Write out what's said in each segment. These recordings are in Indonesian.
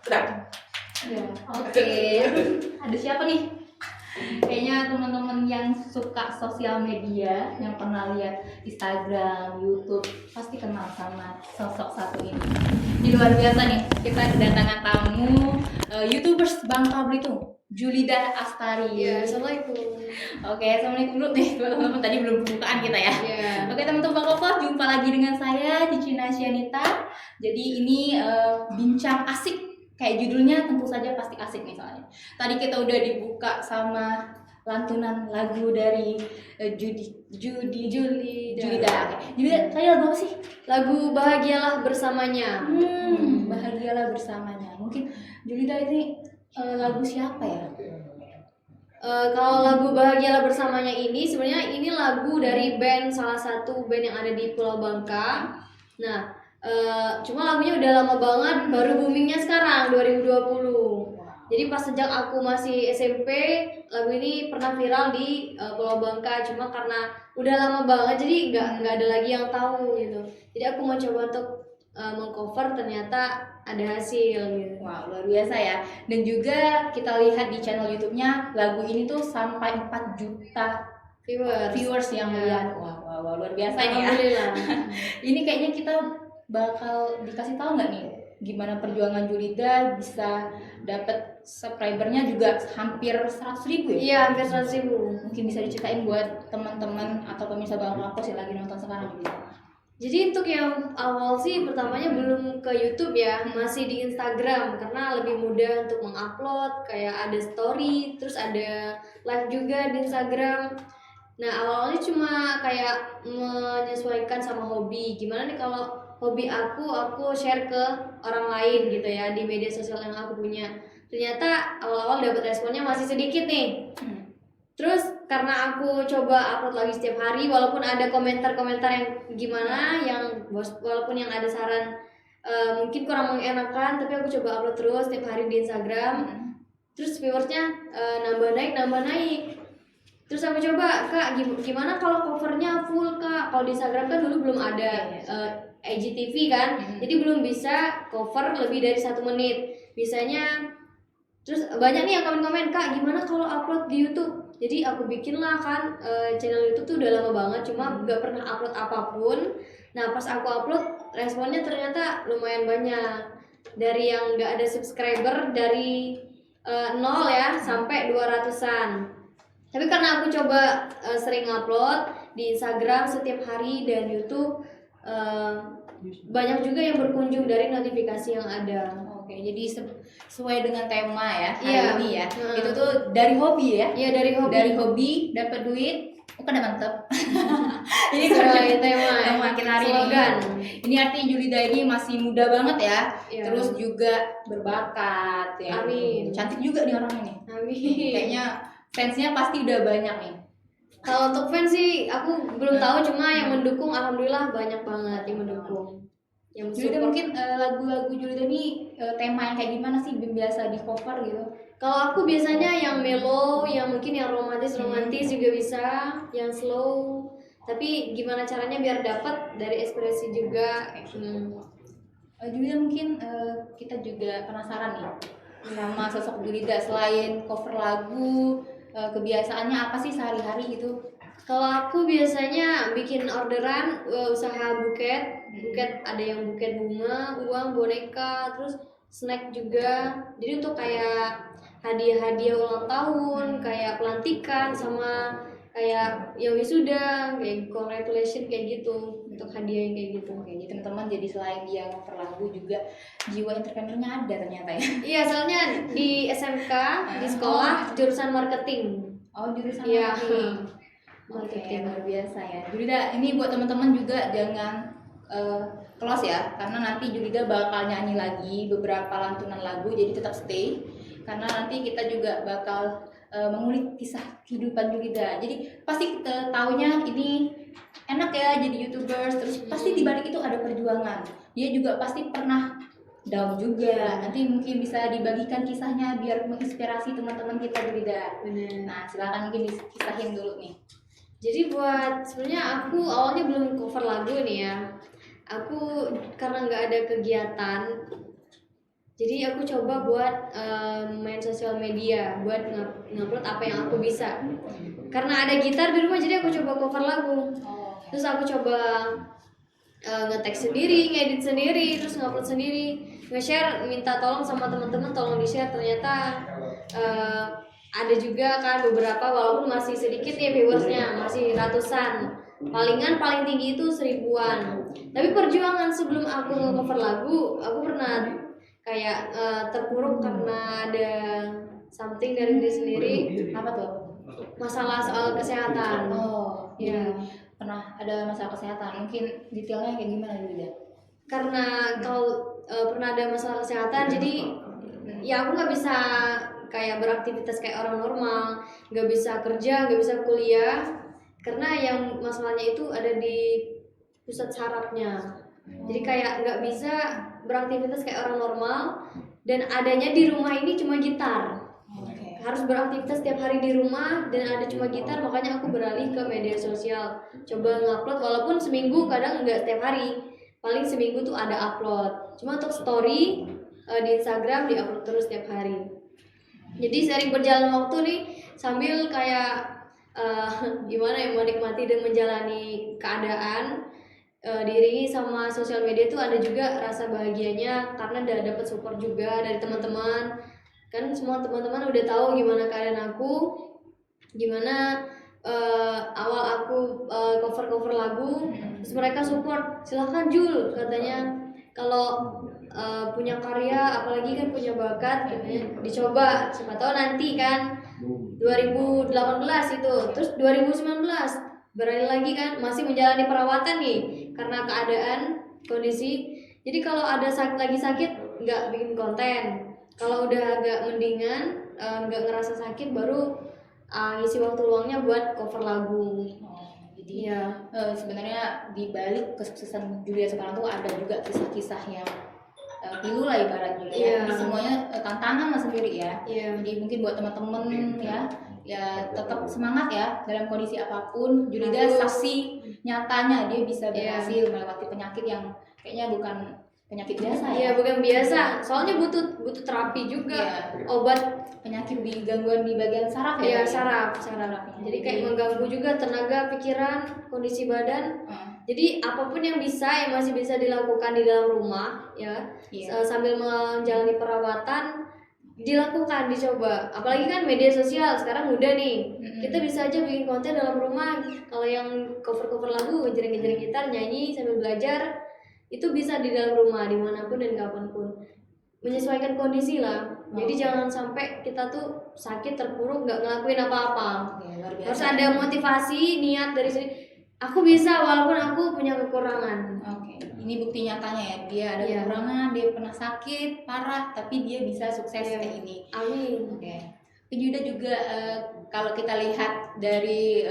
Ya, oke. Ada siapa nih? Kayaknya teman-teman yang suka sosial media, yang pernah lihat Instagram, YouTube, pasti kenal sama sosok satu ini. Di luar biasa nih, kita kedatangan tamu YouTubers Bangka Belitung, Julida Astari. Ya, assalamualaikum. Oke, assalamualaikum dulu nih teman-teman. Tadi belum pembukaan kita ya. Oke teman-teman Bangka, jumpa lagi dengan saya di Cina Sianita. Jadi ini bincang asik. Kayak judulnya tentu saja pasti asik nih soalnya. Tadi kita udah dibuka sama lantunan lagu dari Julida. Julida, tadi lagu apa sih? Lagu Bahagialah Bersamanya. Bahagialah Bersamanya. Mungkin Julida ini lagu siapa ya? Kalau lagu Bahagialah Bersamanya ini sebenarnya ini lagu dari band, salah satu band yang ada di Pulau Bangka. Nah, cuma lagunya udah lama banget, baru boomingnya sekarang 2020. Jadi pas sejak aku masih SMP, lagu ini pernah viral di Pulau Bangka. Cuma karena udah lama banget, jadi nggak ada lagi yang tahu gitu. Jadi aku mau coba untuk mengcover, ternyata ada hasil gitu. Wah, luar biasa ya. Dan juga kita lihat di channel YouTube-nya lagu ini tuh sampai 4 juta viewers yang melihat. Wah, luar biasa nih ya. Alhamdulillah. Ini kayaknya kita bakal dikasih tahu nggak nih gimana perjuangan Julida bisa dapat subscribernya juga hampir 100.000 ya? Iya, hampir 100.000. Mungkin bisa diceritain buat teman-teman atau pemirsa Bangka Pos yang lagi nonton sekarang Julida. Jadi untuk yang awal sih pertamanya belum ke YouTube ya, masih di Instagram karena lebih mudah untuk mengupload, kayak ada story, terus ada live juga di Instagram. Nah awalnya cuma kayak menyesuaikan sama hobi. Gimana nih kalau hobi aku share ke orang lain gitu ya di media sosial yang aku punya. Ternyata awal-awal dapat responnya masih sedikit nih. Terus karena aku coba upload lagi setiap hari, walaupun ada komentar-komentar yang gimana, walaupun yang ada saran mungkin kurang mengenakan, tapi aku coba upload terus setiap hari di Instagram. Terus viewersnya nambah naik. Terus aku coba, Kak, gimana kalau covernya full, Kak? Kalau di Instagram kan dulu belum ada IGTV kan, jadi belum bisa cover lebih dari 1 menit. Bisanya. Terus banyak nih yang komen-komen, Kak, gimana kalau upload di YouTube? Jadi aku bikinlah kan channel YouTube tuh udah lama banget, cuma gak pernah upload apapun. Nah pas aku upload, responnya ternyata lumayan banyak. Dari yang gak ada subscriber, dari 0 ya, sampai 200-an. Tapi karena aku coba sering upload di Instagram setiap hari dan YouTube, banyak juga yang berkunjung dari notifikasi yang ada. Oke, jadi sesuai dengan tema ya hari ini ya. Nah. Itu tuh dari hobi ya? Iya, dari hobi. Dari hobi dapat duit, bukan mantep. Ini sesuai tema makin hari slogan. Ini artinya Julida ini masih muda banget ya. Iya. Terus juga berbakat ya. Amin. Cantik juga nih orangnya nih. Amin. Kayaknya fansnya pasti udah banyak nih. Kalau untuk fans sih aku belum tahu, cuma yang mendukung alhamdulillah banyak banget yang mendukung. Yang Julida mungkin lagu-lagu Julida ini tema yang kayak gimana sih biasa di cover gitu? Kalau aku biasanya yang mellow, yang mungkin yang romantis juga bisa, yang slow. Tapi gimana caranya biar dapat dari ekspresi juga. Julida mungkin kita juga penasaran nih sama sosok Julida. Selain cover lagu, kebiasaannya apa sih sehari-hari gitu? Kalau aku biasanya bikin orderan usaha buket ada yang buket bunga, uang, boneka, terus snack juga. Jadi untuk kayak hadiah-hadiah ulang tahun, kayak pelantikan sama kayak ya wisuda, kayak congratulation kayak gitu, untuk hadiah yang kayak gitu. Oke, jadi teman-teman jadi selain dia cover lagu juga jiwa entrepreneurnya ada ternyata ya. Iya, soalnya di SMK di sekolah jurusan marketing. Oh, jurusan Iya. marketing. Oke, luar biasa ya. Julida, ini buat teman-teman juga jangan close ya, karena nanti Julida bakal nyanyi lagi beberapa lantunan lagu, jadi tetap stay. Karena nanti kita juga bakal mengulik kisah kehidupan Julida. Jadi pasti taunya ini enak ya jadi YouTubers, terus pasti di balik itu ada perjuangan. Dia juga pasti pernah down juga. Nanti mungkin bisa dibagikan kisahnya biar menginspirasi teman-teman kita Julida. Bener. Nah, silakan mungkin dikisahin dulu nih. Jadi buat sebenarnya aku awalnya belum cover lagu nih ya. Aku karena nggak ada kegiatan, Jadi aku coba buat main sosial media, buat ngupload apa yang aku bisa. Karena ada gitar di rumah, jadi aku coba cover lagu. Terus aku coba nge-tag sendiri, ngedit sendiri, terus ngupload sendiri, nge-share, minta tolong sama teman-teman tolong di-share. Ternyata ada juga kan beberapa, walaupun masih sedikit ya viewersnya, masih ratusan, paling tinggi itu 1000-an. Tapi perjuangan sebelum aku nge-cover lagu, aku pernah kayak terpuruk karena ada something dari diri sendiri. Apa tuh? Masalah soal kesehatan. Ya, pernah ada masalah kesehatan. Mungkin detailnya kayak gimana dulu ya? Karena kalau pernah ada masalah kesehatan, jadi ya aku nggak bisa kayak beraktivitas kayak orang normal, nggak bisa kerja, nggak bisa kuliah, karena yang masalahnya itu ada di pusat sarafnya. Jadi kayak nggak bisa beraktivitas kayak orang normal, dan adanya di rumah ini cuma gitar. Harus beraktivitas setiap hari di rumah dan ada cuma gitar, makanya aku beralih ke media sosial, coba ngupload, walaupun seminggu kadang nggak setiap hari, paling seminggu tuh ada upload. Cuma untuk story di Instagram diupload terus setiap hari. Jadi sering berjalan waktu nih, sambil kayak gimana ya, menikmati dan menjalani keadaan, diiringi sama sosial media tuh ada juga rasa bahagianya karena udah dapat support juga dari teman-teman. Kan semua teman-teman udah tahu gimana keadaan aku, gimana awal aku cover lagu, terus mereka support, silahkan Jul, katanya kalau punya karya, apalagi kan punya bakat, katanya dicoba, siapa tahu nanti kan 2018 itu, terus 2019 berani lagi kan, masih menjalani perawatan nih karena keadaan kondisi. Jadi kalau ada lagi sakit nggak bikin konten, kalau udah agak mendingan, nggak ngerasa sakit, baru ngisi waktu luangnya buat cover lagu. Jadi sebenarnya di balik kesuksesan Julia sekarang tuh ada juga kisah-kisah yang pilu lah ibaratnya ya. Semuanya tantangan lah sendiri ya. Jadi mungkin buat teman-teman ya tetap semangat ya dalam kondisi apapun. Julia saksi nyatanya dia bisa berhasil melewati penyakit yang kayaknya bukan penyakit biasa ya. Bukan biasa. Soalnya butuh terapi juga. Obat penyakit di gangguan di bagian saraf ya. Saraf. Jadi kayak mengganggu juga tenaga, pikiran, kondisi badan. Jadi apapun yang masih bisa dilakukan di dalam rumah ya. Sambil menjalani perawatan, dilakukan, dicoba. Apalagi kan media sosial sekarang mudah nih. Kita bisa aja bikin konten dalam rumah. Kalau yang cover lagu, ngejreng gitar, nyanyi sambil belajar, itu bisa di dalam rumah, dimanapun dan kapanpun, menyesuaikan kondisi lah. Jadi jangan sampai kita tuh sakit, terpuruk, nggak ngelakuin apa-apa. Harus ada motivasi, niat dari sini. Aku bisa walaupun aku punya kekurangan. Ini bukti nyatanya ya, dia ada kekurangan, dia pernah sakit parah, tapi dia bisa sukses kayak ini. Amin. Yuda juga kalau kita lihat dari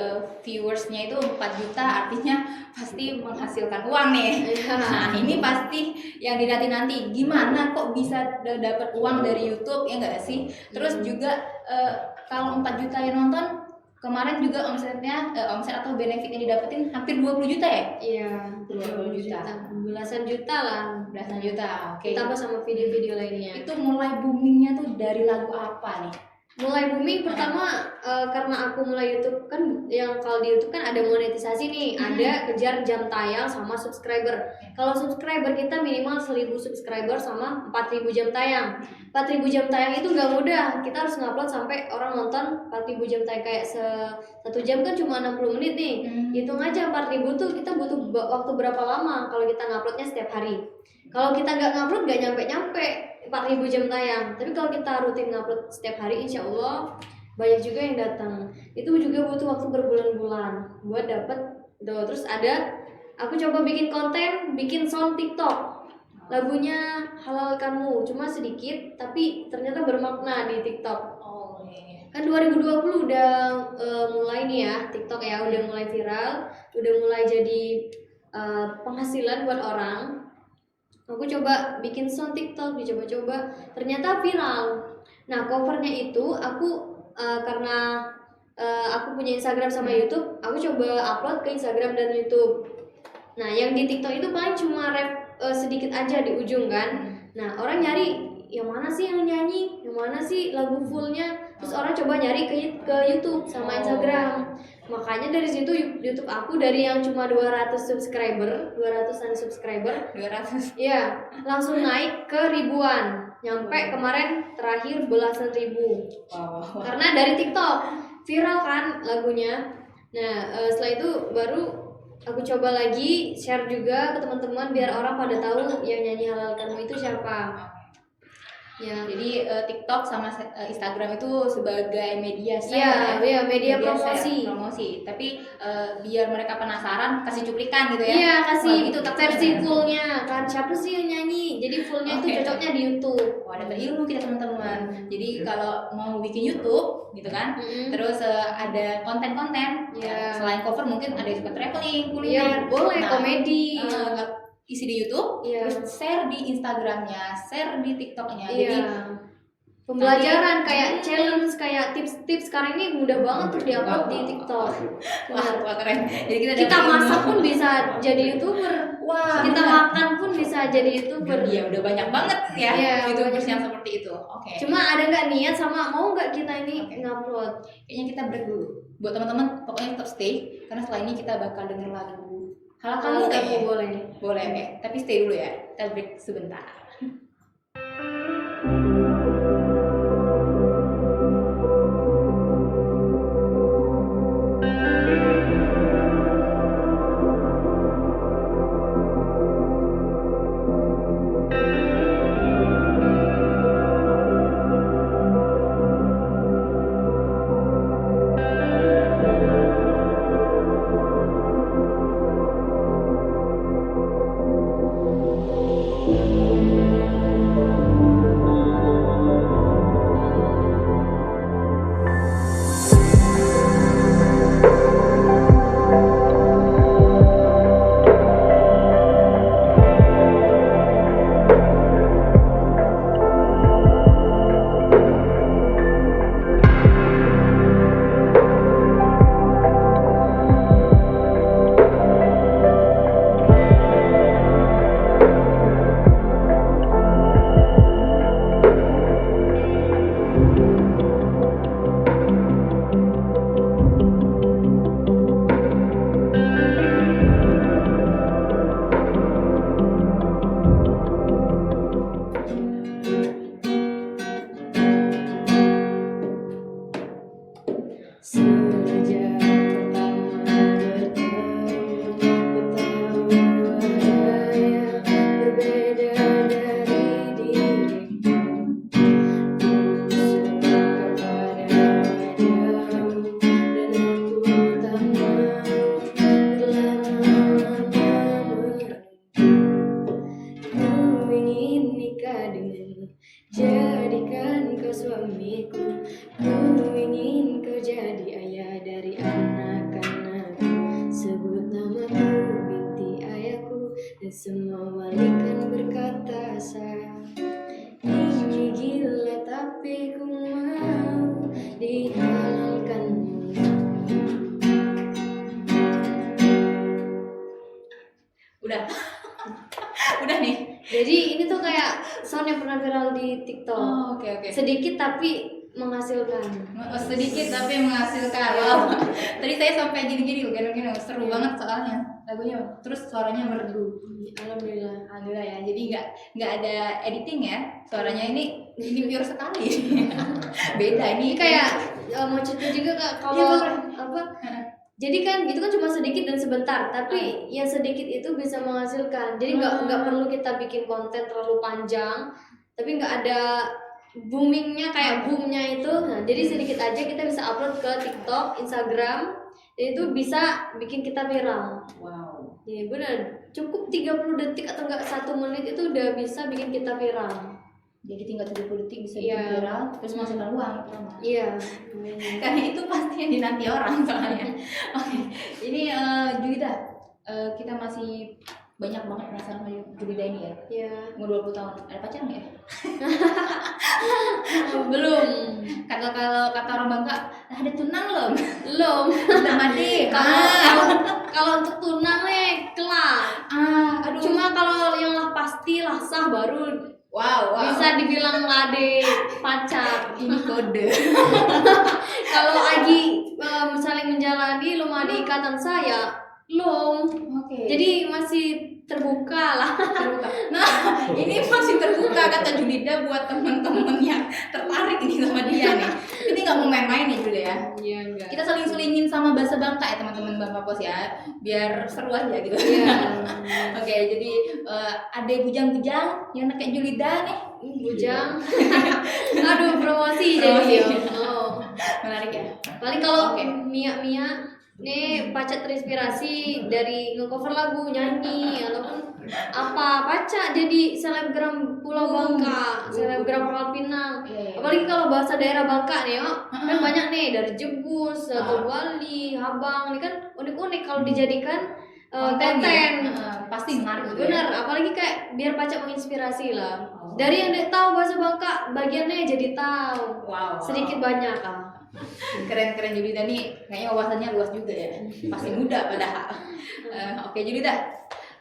viewersnya itu 4 juta, artinya pasti menghasilkan uang nih. Nah ini pasti yang dinanti gimana kok bisa dapat uang dari YouTube ya nggak sih? Terus juga kalau 4 juta yang nonton, kemarin juga omset atau benefit yang didapetin hampir 20 juta ya? Iya, 20 juta. Belasan juta lah. Ditambah sama video-video lainnya. Itu mulai boomingnya tuh dari lagu apa nih? Mulai booming pertama karena aku mulai YouTube kan, yang kalau di YouTube kan ada monetisasi nih, ada kejar jam tayang sama subscriber. Kalau subscriber kita minimal 1000 subscriber sama 4000 jam tayang. 4000 jam tayang itu nggak mudah, kita harus ngupload sampai orang nonton 4000 jam tayang, kayak 1 jam kan cuma 60 menit nih. Hitung aja 4000 tuh kita butuh waktu berapa lama kalau kita nguploadnya setiap hari. Kalau kita nggak ngupload nggak nyampe 4000 jam tayang. Tapi kalau kita rutin ngupload setiap hari, insya Allah banyak juga yang datang. Itu juga butuh waktu berbulan-bulan buat dapet. Terus aku coba bikin konten, bikin sound TikTok. Lagunya Halalkanmu, cuma sedikit tapi ternyata bermakna di TikTok. Kan 2020 udah mulai nih ya TikTok ya, udah mulai viral, udah mulai jadi penghasilan buat orang. Aku coba bikin sound TikTok, dicoba-coba, ternyata viral. Nah covernya itu aku karena aku punya Instagram sama YouTube, aku coba upload ke Instagram dan YouTube. Nah yang di TikTok itu paling cuma rap sedikit aja di ujung kan. Nah orang nyari yang mana sih yang nyanyi, yang mana sih lagu fullnya. Terus orang coba nyari ke YouTube sama Instagram. Makanya dari situ YouTube aku dari yang cuma 200-an subscriber 200. ya langsung naik ke ribuan, nyampe kemarin terakhir belasan ribu. Wow. Karena dari TikTok viral kan lagunya. Nah setelah itu baru aku coba lagi share juga ke teman-teman biar orang pada tahu yang nyanyi halalkanmu itu siapa. Ya, Jadi TikTok sama Instagram itu sebagai media media promosi. promosi. Tapi biar mereka penasaran, kasih cuplikan gitu ya. Iya, kasih itu versi fullnya kan siapa sih yang nyanyi. Jadi fullnya itu cocoknya di YouTube. Wah, dapat ilmu kita teman-teman. Jadi kalau mau bikin YouTube gitu kan, terus ada konten-konten. Iya. Selain cover mungkin ada yang suka traveling, Iya, kuliner. boleh Nah, komedi. isi di YouTube, Iya. terus share di Instagramnya, share di TikToknya. Iya. Jadi pembelajaran kayak challenge, kayak tips-tips sekarang ini mudah banget untuk diupload di TikTok. wah keren. Jadi Kita dapat ilmu. masak pun bisa jadi YouTuber. Wah, Kita benar. makan pun bisa jadi YouTuber. Iya, udah banyak banget ya Iya, YouTubers banyak. yang seperti itu. Oke. Cuma ada nggak niat sama mau nggak kita ini ngupload? Kayaknya kita break dulu. Buat teman-teman, pokoknya tetap stay karena setelah ini kita bakal denger lagu. Kalau kamu Kalau kayaknya boleh. boleh, oke. Tapi stay dulu ya. Kita break sebentar. Sejak pertama bertemu, ku tahu ada yang berbeda dari diriku. Ku suka pada wajahmu dan aku tak mau berlama-lama menunggu. Ku ingin nikah denganmu, jadikan kau suamiku. Ku ingin kau jadi ayah dari anak-anakku. Sebut namaku binti ayahku, dan semua wali kan berkata sah. Ini gila tapi ku mau dihalalkanmu. Udah. Udah nih. Jadi ini tuh kayak sound yang pernah viral di TikTok. Oh, oke. Sedikit tapi menghasilkan. Sedikit tapi menghasilkan. Wow. Tadi saya sampai gini-gini seru banget soalnya lagunya. Terus suaranya merdu. Alhamdulillah. Alhamdulillah ya. Jadi nggak ada editing ya. Suaranya ini pure sekali. Beda Ini ini kayak mau cerita juga Kak, kalau Iya, apa? Jadi kan itu kan cuma sedikit dan sebentar, tapi yang sedikit itu bisa menghasilkan. Jadi nggak perlu kita bikin konten terlalu panjang, tapi nggak ada boomingnya kayak boomnya itu. Nah, jadi sedikit aja kita bisa upload ke TikTok, Instagram, dan itu bisa bikin kita viral. Wow. Ya benar, cukup 30 detik atau enggak 1 menit itu udah bisa bikin kita viral. Jadi tinggal 30 detik bisa Iya. bikin viral, terus menghasilkan uang pertama. Iya. Karena itu pasti yang dinanti orang soalnya. Oke, ini Julida, kita masih banyak banget penasaran sama Julida ini ya. Iya. Umur 20 tahun, ada pacar nggak ya? Belum. Kalau kata orang Bangka, ada tunang loh. Belum. Udah mati. Kalau untuk tunang nih kelak. Aduh. Cuma kalau yang lah pasti lah sah baru wow. bisa tadi bilang lade pacar. Ini kode. Kalau Agi saling menjalani belum ada ikatan saya, belum. Oke. Jadi masih terbuka lah. Terbuka. Nah, ini masih terbuka kata Julida buat temen-temen yang tertarik nih sama dia nih. Ini nggak mau main-main nih Julida ya. Iya enggak. Kita seling-selingin sama bahasa Bangka ya teman-teman Bangka Pos ya, biar seru aja gitu. Iya. Oke, jadi ada bujang-bujang yang kayak Julida nih. Bujang. Aduh, promosi Promosi. jadi. Oh. Menarik ya. Paling kalau Oke. Mia nih Paca terinspirasi dari nge-cover lagu, nyanyi ataupun apa Paca jadi selebgram Pulau Bangka, selebgram Pangkal Pinang. Iya. Apalagi kalau bahasa daerah Bangka nih, kan banyak nih dari Jebus, atau Bali, Habang, ini kan unik-unik kalau dijadikan Konten konten. ya? Pasti menarik juga ya. Bener, apalagi kayak biar Paca menginspirasi lah. Dari yang dia tahu bahasa Bangka, bagiannya jadi tahu. Wow. Sedikit banyak ah. Keren Julida nih, kayaknya wawasannya luas juga ya. Pasti muda padahal. Oke Julida,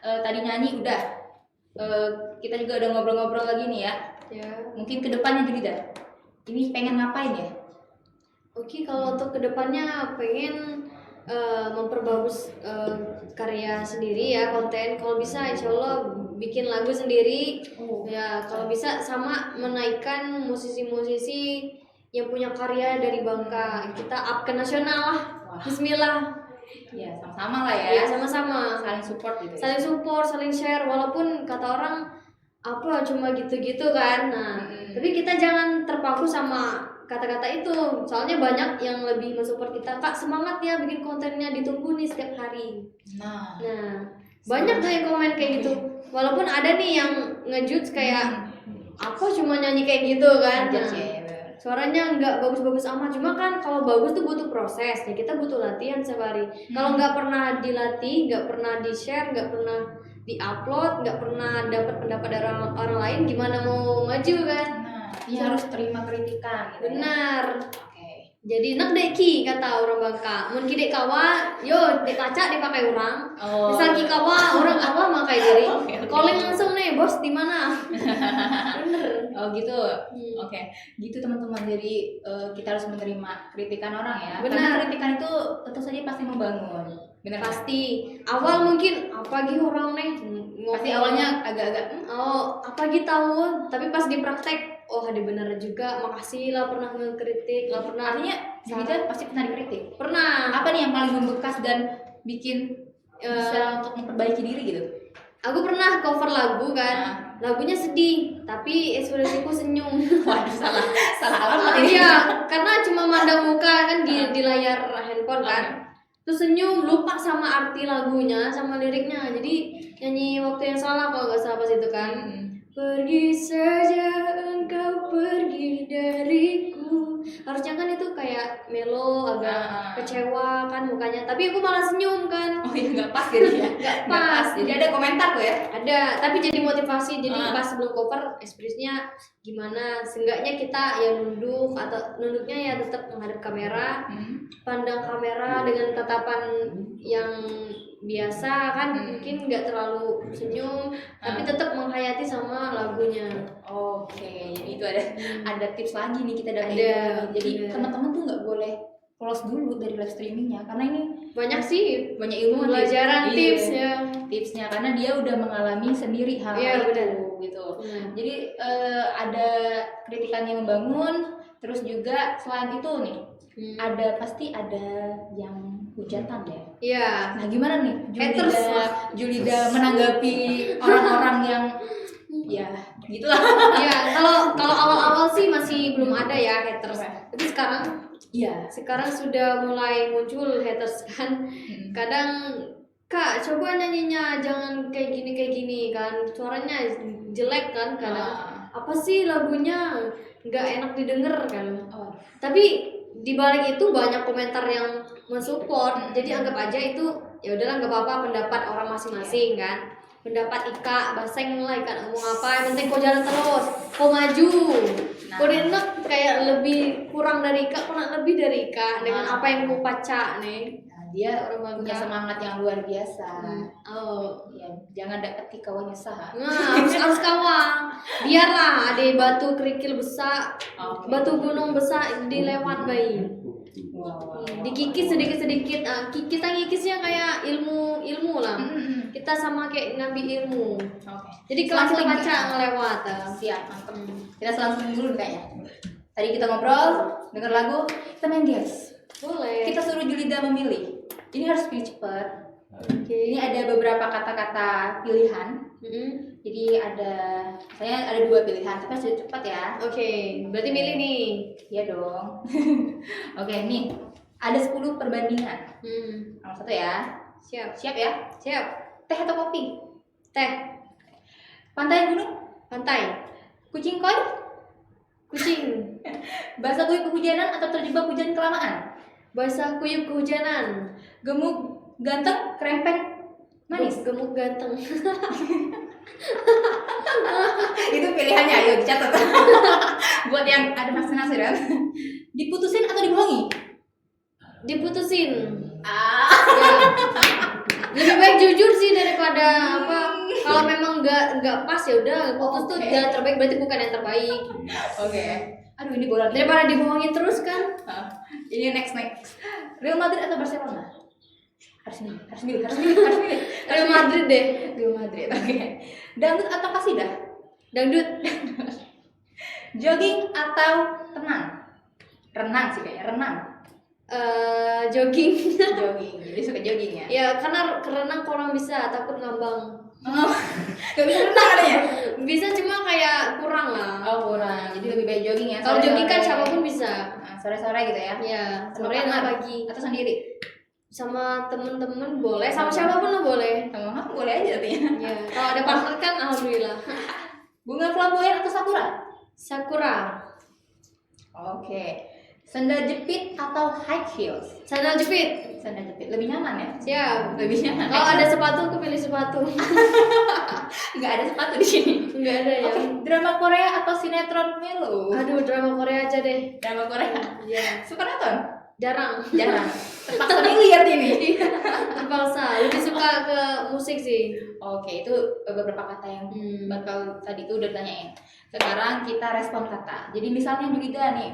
tadi nyanyi udah. Kita juga udah ngobrol-ngobrol lagi nih ya. Ya. Mungkin kedepannya Julida, ini pengen ngapain ya? Oke, kalau untuk kedepannya pengen memperbagus karya sendiri ya, konten. Kalau bisa insya Allah bikin lagu sendiri. Ya, kalau bisa sama menaikkan musisi-musisi yang punya karya dari Bangka. Kita up ke nasional lah. Wah. Bismillah. Ya sama-sama lah ya. Ya, sama-sama. Saling support gitu. Ya? Saling support, saling share. Walaupun kata orang apa cuma gitu-gitu kan. Nah, tapi kita jangan terpaku sama kata-kata itu. Soalnya banyak yang lebih mensupport kita. Kak, semangat ya bikin kontennya, ditunggu nih setiap hari. Nah, Banyak tuh yang komen kayak gitu. Walaupun ada nih yang ngejudge kayak apa cuma nyanyi kayak gitu kan. Ngejudge Nah, ya. suaranya nggak bagus-bagus amat, cuma kan kalau bagus tuh butuh proses ya, kita butuh latihan setiap hari. Kalau nggak pernah dilatih, nggak pernah di share, nggak pernah di-upload, nggak pernah dapat pendapat dari orang lain, gimana mau maju kan? Nah, dia harus terima kritikan gitu. Benar. Oke. Jadi nak deki kata orang Bangka, mun ki dek kawa, yo dek paca dipakai orang. Oh. Misal ki kawa, orang kawa makai diri. Oke. Calling langsung nih, bos di mana? Bener. Oh gitu. Oke. Gitu teman-teman. Jadi kita harus menerima kritikan orang ya. Benar. Karena kritikan itu tentu saja pasti membangun. Benar nggak? Pasti. Awal mungkin apa gitu orang nih. Pasti awalnya agak-agak Oh, apa gitu tahu, tapi pas dipraktek, oh ada benar juga. Makasih lah pernah ngekritik, lah pernah. artinya Julida pasti pernah dikritik. Pernah. Apa nih yang paling membekas dan bikin bisa untuk memperbaiki diri gitu? Aku pernah cover lagu kan. Lagunya sedih, tapi ekspresiku senyum. Waduh, salah alamat ini. Iya, karena cuma mandang muka kan di layar handphone kan. Terus senyum, lupa sama arti lagunya, sama liriknya. Jadi nyanyi waktu yang salah kalau nggak salah pas itu kan. Pergi saja engkau pergi dariku. Harusnya kan itu kayak melo, agak kecewa kan mukanya. Tapi aku malah senyum kan. Oh iya, nggak pas jadi ya. Nggak Nggak pas. Jadi ada komentar tuh ya. Ada, tapi jadi motivasi. Jadi pas sebelum cover ekspresinya gimana? Seenggaknya kita ya nunduk, atau nunduknya ya tetap menghadap kamera, pandang kamera dengan tatapan yang biasa kan, mungkin nggak terlalu senyum, tapi tetap menghayati sama lagunya. Oke, jadi itu ada tips lagi nih kita dapat. Ada, Jadi bener. teman-teman tuh nggak boleh close dulu dari live streamingnya karena ini Banyak sih banyak ilmu pelajaran tips ya. tipsnya karena dia udah mengalami sendiri hal Iya, itu benar. gitu. Benar. Jadi ada kritikan yang membangun, terus juga selain itu nih pasti ada yang hujatan ya. Iya. Nah gimana nih Haters. Julida menanggapi orang-orang yang ya gitulah. Iya, kalau awal-awal sih masih belum ada ya haters. Tapi sekarang sudah mulai muncul haters kan. Kadang Kak, coba nyanyinya jangan kayak gini kan. Suaranya jelek kan kadang. Apa sih lagunya nggak enak didengar kan. Tapi di balik itu banyak komentar yang mensupport. Jadi anggap aja itu ya udahlah nggak apa-apa, pendapat orang masing-masing kan. Pendapat Ika, baseng lah Ika ngomong apa, yang penting kau jalan terus, kau maju. Kau enak kayak lebih kurang dari Ika, kau nak lebih dari Ika dengan apa yang kau baca nih. Nah, dia Orang punya Bangka. semangat yang luar biasa. Oh. Ya, jangan dekati kawannya sah. Nah, harus kawang. Biarlah ada batu kerikil besar, Oke. batu gunung besar dilewat bayi. Wow. Dikikis sedikit-sedikit. Kita ngikisnya kayak ilmu lah. Kita sama kayak ngambil ilmu. Oke. Jadi kalau kita Selang-seling baca ya? ngelewat. Siap, mantap. Kita selang-seling dulu kayaknya. Tadi kita ngobrol, denger lagu, kita main guess. Boleh. Kita suruh Julida memilih. Ini harus pilih cepat. Oke. Ini ada beberapa kata-kata pilihan. Jadi saya ada 2 pilihan, tapi harus cepat ya. Oke, berarti milih nih. Iya dong. Oke, nih ada 10 perbandingan. Nomor 1 ya. Siap. Siap ya? Siap. Teh atau kopi? Teh. Pantai gunung? Pantai. Kucing koi? Kucing. Basah kuyup kehujanan atau terjebak hujan kelamaan? Basah kuyup kehujanan. Gemuk, ganteng, kerempeng, manis. Gemuk ganteng. Itu pilihannya, ayo dicatat. Buat yang ada naksir-naksir kan. Diputusin atau dibohongi? Diputusin. Ya. Lebih baik jujur sih daripada apa. Kalau memang nggak pas ya udah putus tuh Oke. jalan terbaik, berarti bukan yang terbaik. Oke. Aduh, ini bola nih. Daripada dibohongin terus kan. Ini next. Real Madrid atau Barcelona? Harus milih. Real Madrid deh. Real Madrid. Oke. Dangdut atau kasidah? Dangdut. Jogging atau renang sih kayaknya, renang. Jogging. Jogging. Jadi suka jogging ya? Ya karena renang kurang bisa, takut ngambang. Oh, gak bisa renang katanya? Bisa cuma kayak kurang lah. Oh, kurang. Jadi lebih baik jogging ya. Kalau jogging kan Sore-sore. siapapun bisa. Sore-sore gitu ya? Ya, Sama sore partner? atau pagi. Atau sendiri? Sama temen-temen boleh, sama siapapun lo boleh. Sama mama boleh aja artinya. Ya, kalau ada partner kan alhamdulillah. Bunga flamboyan atau sakura? Sakura. Oke. Sandal jepit atau high heels? Sandal jepit. Sandal jepit lebih nyaman ya? Siap. Lebih nyaman. Kalau ada sepatu aku pilih sepatu. nggak ada sepatu di sini. Enggak ada ya. Oke, drama Korea atau sinetron Melo? Aduh, drama Korea aja deh. Drama Korea. Iya. Suka nonton? Jarang. Jarang. Terpaksa lihat ini. Terpaksa. Lebih suka ke musik sih. Oke, itu beberapa kata yang bakal tadi itu udah ditanyain. Sekarang kita respon kata. Jadi misalnya Julida nih,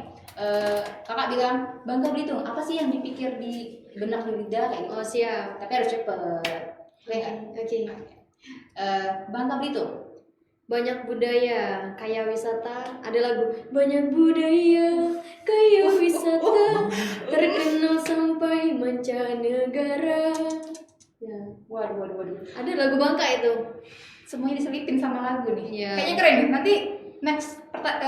kakak bilang Bangka Belitung, apa sih yang dipikir di benak Julida kayak gitu? Oh, siap. Tapi harus cepet. Oke nggak? Oke. Bangka Belitung. Banyak budaya, kaya wisata. Ada lagu banyak budaya, kaya wisata, terkenal sampai mancanegara. Ya. Waduh. Ada lagu Bangka itu. Semuanya diselipin sama lagu nih. Iya. Kayaknya keren nih. Nanti next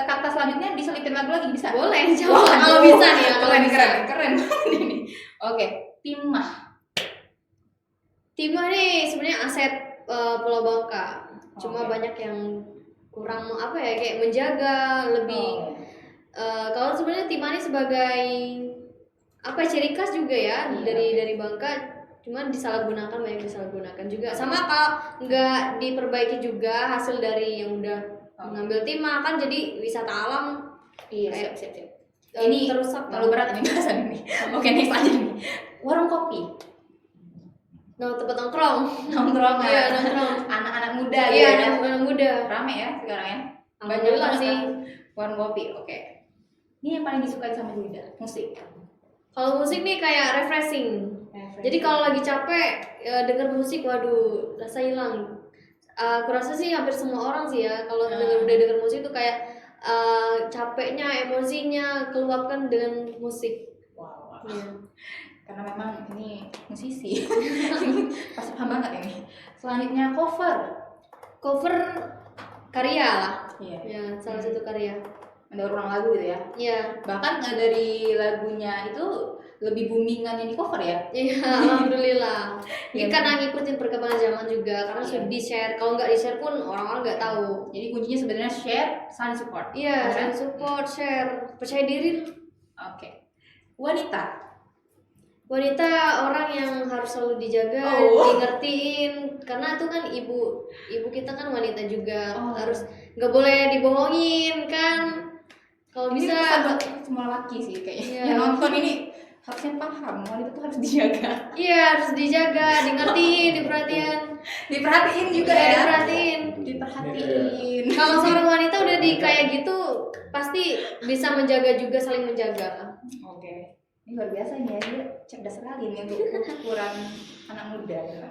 kata selanjutnya diselipin lagu lagi bisa? Boleh, coba kalau bisa nih ya. Kalau bisa. Keren ini. Oke, timah. Timah nih sebenarnya aset Pulau Bangka. Cuma Oke. banyak yang kurang apa ya kayak menjaga lebih. Kalau sebenarnya Timah ini sebagai apa ciri khas juga ya Iya, dari Bangka. Cuma disalahgunakan, banyak disalahgunakan juga. Sama kalau nggak diperbaiki juga hasil dari yang udah mengambil timah kan jadi wisata alam. Iya, Kayak- siap. Ini terusak terlalu berat ini bahasan ini. Oke, next aja nih. Warung kopi. Nah, tempat nongkrong. Nongkrongan. Iya, nongkrong. Anak-anak muda Iya, gitu ya. anak muda. Rame ya sekarang ya. Alhamdulillah banget sih. kan warung kopi. Oke. Ini yang paling disukai sama Julida, musik. Kalau musik nih kayak refreshing. Jadi kalau lagi capek denger musik, waduh, rasa hilang. Aku rasa sih hampir semua orang sih ya kalau udah denger musik itu kayak capeknya, emosinya keluapkan dengan musik. Wow. Iya. Karena memang ini musisi. Pasti paham banget ini. Selanjutnya Cover karya lah. Iya. Ya, salah satu karya. Ada ulang lagu gitu ya. Iya. Bahkan dari lagunya itu lebih boomingan yang di cover ya. Iya, alhamdulillah. Ini Iya. karena ngikutin perkembangan zaman juga karena Iya. sudah di-share. Kalau nggak di-share pun orang-orang nggak tahu. Jadi kuncinya sebenarnya share, saling support. Iya, Kan? saling support, share, percaya diri. Oke. Wanita. Wanita orang yang harus selalu dijaga, Oh. dingertiin karena itu kan ibu kita kan wanita juga Oh. harus nggak boleh dibohongin kan. Kalau Ini bisa pesan buat semua laki sih kayaknya. Iya. Yang nonton ini harusnya paham wanita tuh harus dijaga. Iya, harus dijaga, diperhatiin Diperhatiin juga Iya, ya. diperhatiin. Kalau seorang wanita udah di kayak gitu pasti bisa menjaga juga, saling menjaga. Oke. Ini luar biasa nih ya, dia cerdas sekali nih untuk ukuran anak muda ya.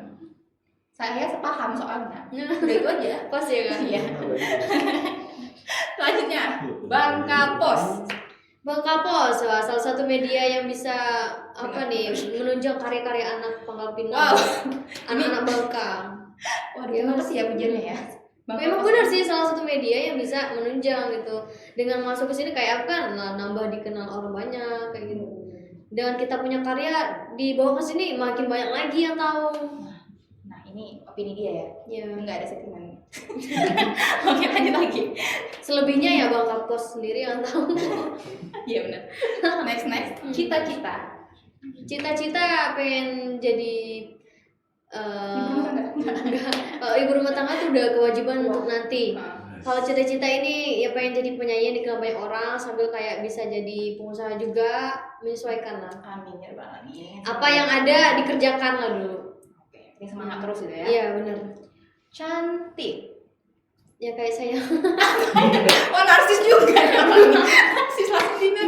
Saya sepaham soalnya. Udah itu aja. Pas ya kan? Iya. Selanjutnya, Bangka Pos. Bangka Pos, wah, salah satu media yang bisa apa nih menunjang karya-karya anak Pangkal Pinang, anak-anak Bangka. Wah, terima kasih ya pujiannya ya. Bangka Memang Pos. benar sih salah satu media yang bisa menunjang gitu. Dengan masuk ke sini kayak apa kan, nah, nambah dikenal orang banyak kayak gitu. Dengan kita punya karya dibawa ke sini makin banyak lagi yang tahu. Nah, ini opini dia ya. Ya. Enggak ada sentimen. Oke, lanjut lagi. Selebihnya ya Bangka Pos sendiri yang tahu. Iya benar. Next. Cita-cita. Cita-cita pengen jadi Ibu rumah tangga? enggak. Kalau ibu rumah tangga tuh udah kewajiban untuk nanti. Nah, Kalau cita-cita ini ya pengen jadi penyanyi yang dikenal banyak orang sambil kayak bisa jadi pengusaha juga, menyesuaikan lah. amin ya rabbal alamin. Apa yang ada dikerjakan lah dulu. Oke, ini semangat terus gitu ya. Iya benar. Cantik. Ya kayak saya. Oh, narsis juga. Narsis langsung dia.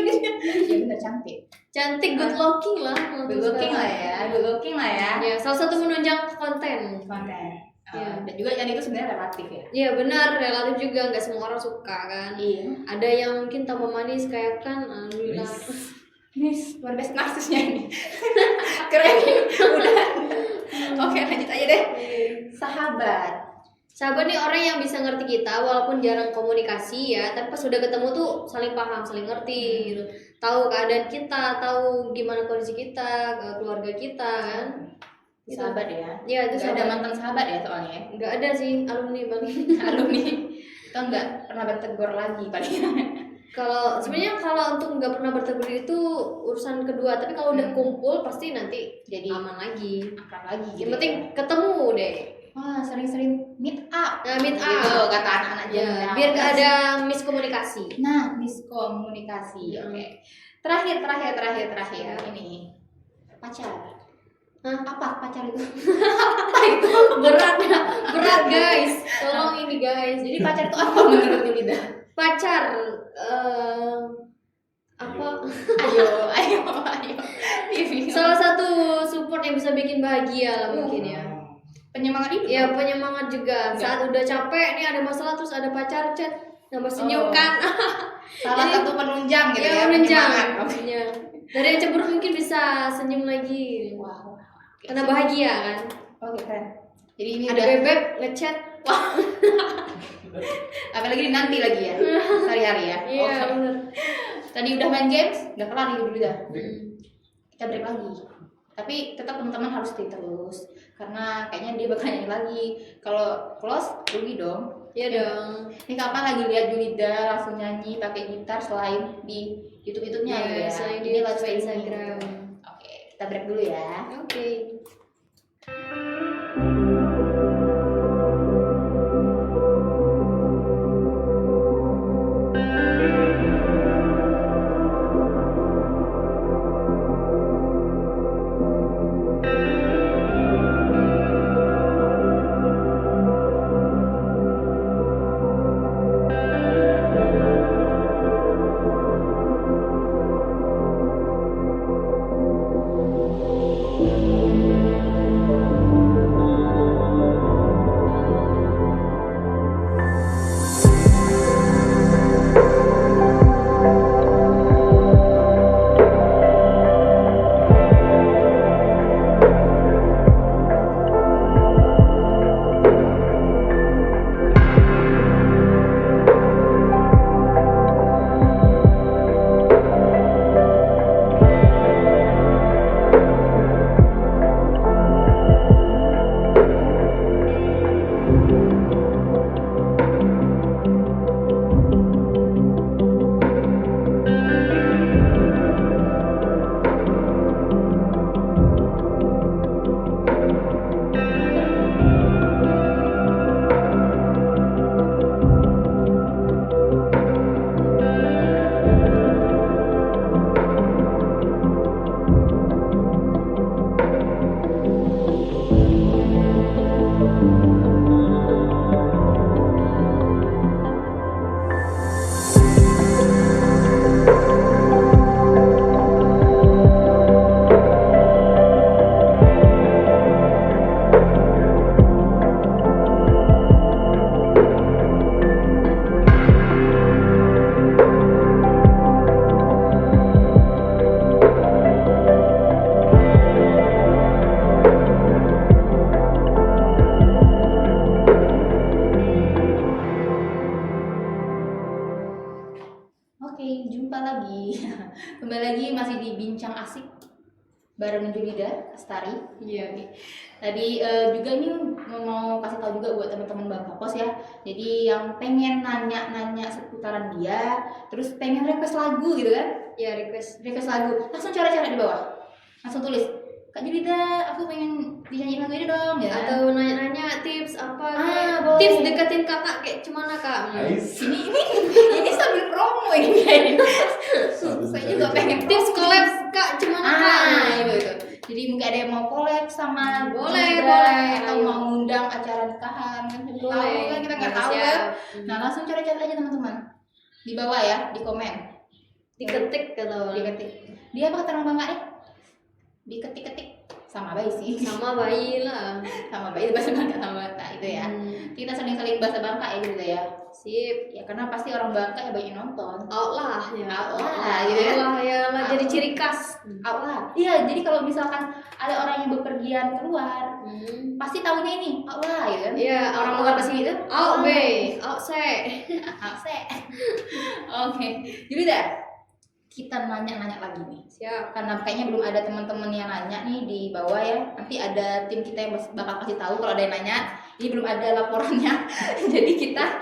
Ya benar cantik. Cantik, good looking lah. Good looking lah ya. Good looking lah ya. Ya salah satu menunjang konten. Konten. Iya. Dan juga yang itu sebenarnya relatif ya. Iya benar, relatif juga nggak semua orang suka kan. Iya. Ada yang mungkin tambah manis kayak kan, alhamdulillah. Nis, luar biasa narsisnya ini. Keren. Udah. Oke, lanjut aja deh. Sahabat. Sahabat nih orang yang bisa ngerti kita walaupun jarang komunikasi ya, tapi pas udah ketemu tuh saling paham, saling ngerti gitu. Tahu keadaan kita, tahu gimana kondisi kita, keluarga kita kan. Gitu. Sahabat ya. Ya, itu Gak ada sahabat. mantan sahabat ya soalnya ya. Nggak ada sih alumni paling. Alumni. Kita nggak pernah bertegur lagi paling. Kalau sebenarnya kalau untuk nggak pernah bertegur itu urusan kedua, tapi kalau udah kumpul pasti nanti Jadi aman lagi. akan lagi gitu. Yang penting ketemu deh. wah, sering-sering meet up. Nah, meet Gitu, up. kata anak-anak Ya, zaman biar now. nggak ada miskomunikasi. Nah, miskomunikasi. Hmm. Oke. Terakhir. Ini pacar. Hah? Apa pacar itu? berat guys. Tolong ini guys. Jadi pacar itu apa menurut Yulida? Pacar apa? Ayo. Ini Salah satu support yang bisa bikin bahagia lah mungkin ya. penyemangat hidup. Ya penyemangat juga. Enggak. Saat udah capek nih ada masalah terus ada pacar chat nambah senyum kan. Salah Jadi- satu penunjang gitu Ya ya. menunjang. penyemangat. Oke. Iya. Dari yang cemburu mungkin bisa senyum lagi. Wah. Oke. Karena bahagia kan. Oke, keren. Jadi ini Ada udah bebek ngechat. apalagi nanti lagi ya. Sehari-hari ya. Iya Oke. benar. Tadi udah main games, udah kelar nih dulu dah. Hmm. Kita break lagi. Tapi tetap teman-teman harus stay terus karena kayaknya dia bakal nyanyi lagi. Kalau close rugi dong. Iya dong. Ini kapan lagi lihat Julida langsung nyanyi pakai gitar selain di YouTube-nya gitu ya. Selain di Ini live YouTube, streaming. Instagram. Oke, kita break dulu ya. Oke. Oke, jumpa lagi. Kembali lagi masih di Bincang Asik bareng Julida Astari. Iya. Tadi juga ini mau kasih tahu juga buat teman-teman Bangka Pos ya. Jadi yang pengen nanya-nanya seputaran dia, terus pengen request lagu gitu kan? Ya, request. Request lagu, langsung cara-cara di bawah. Langsung tulis, Kak Julida, aku pengen dinyanyiin lagu ini dong ya. Atau nanya-nanya tips apa boleh. tips deketin kakak kayak gimana kak? Ini sambil promo ini kayaknya. Saya juga pengen Tips collab kak gimana kak? itu. Jadi mungkin ada yang mau collab sama Boleh, Julida, boleh. atau mau ngundang acara nikahan kan kita tahu kan, kita nggak tahu Siap. kan. Nah langsung cari-cari aja teman-teman di bawah ya, di komen, Diketik kata orang. diketik. Dia apa kata orang Bangka nih? Diketik-ketik sama bayi sih. Sama bayi lah. Sama bayi bahasa Bangka sama Bangka itu ya. Kita saling-saling bahasa Bangka ya gitu ya. Sip. Ya karena pasti orang Bangka ya banyak nonton. Out lah ya. Out lah, gitu ya. Out lah ya lah Out. jadi ciri khas. Out lah. Iya, jadi kalau misalkan ada orang yang bepergian keluar, pasti tahunya ini out lah gitu kan. Iya, Orang luar kesini itu out B, out C. out se. Oke. Jadi dah kita nanya-nanya lagi nih. Siap. Karena kayaknya belum ada teman-teman yang nanya nih di bawah ya. Nanti ada tim kita yang bakal kasih tahu kalau ada yang nanya. Ini belum ada laporannya. Jadi kita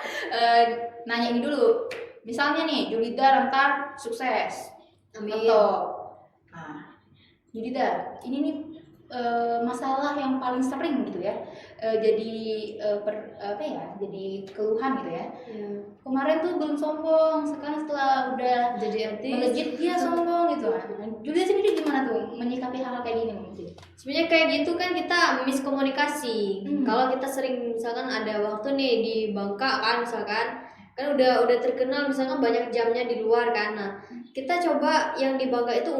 nanya ini dulu. Misalnya nih, Julida Rentar sukses. Amin. Atau nah, Julida, ini nih masalah yang paling sering gitu ya. Jadi jadi keluhan gitu ya. Ya. Kemarin tuh belum sombong, sekarang setelah udah Jadi artis. melejit dia sombong gitu. Julida sendiri gimana tuh menyikapi hal kayak gini mungkin? Sebenarnya kayak gitu kan kita miskomunikasi. Kalau kita sering misalkan ada waktu nih di Bangka kan misalkan kan udah terkenal misalkan banyak jamnya di luar kan. Nah, kita coba yang di Bangka itu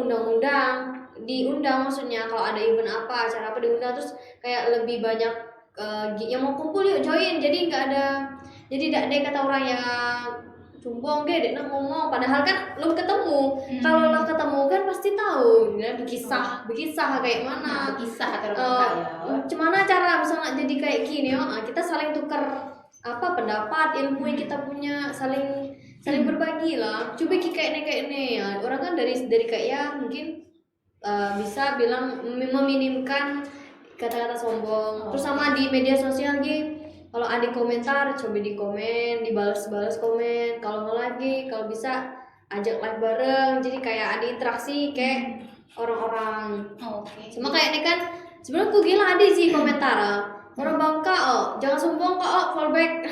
diundang maksudnya kalau ada event apa, acara apa diundang terus kayak lebih banyak yang mau kumpul yuk join. Jadi tidak ada kata orang yang cumbong deh nak ngomong padahal kan belum ketemu. Kalau lah ketemu kan pasti tahu ya, berkisah kayak mana. Berkisah kata orang Bangka ya. Gimana cara misalnya jadi kayak gini kita saling tukar pendapat, ilmu yang kita punya, saling berbagi lah. Coba kayak ini ya. Orang kan dari kayak ya mungkin bisa bilang meminimkan kata-kata sombong. Terus sama di media sosial gitu. Kalau ada komentar, coba di komen, dibalas komen. Kalau nggak lagi, kalau bisa ajak live bareng. Jadi kayak ada interaksi kayak orang-orang. Oke. Cuma kayak ini kan sebenarnya aku gila ada sih komentar. Orang Bangka, jangan sombong kok, fallback.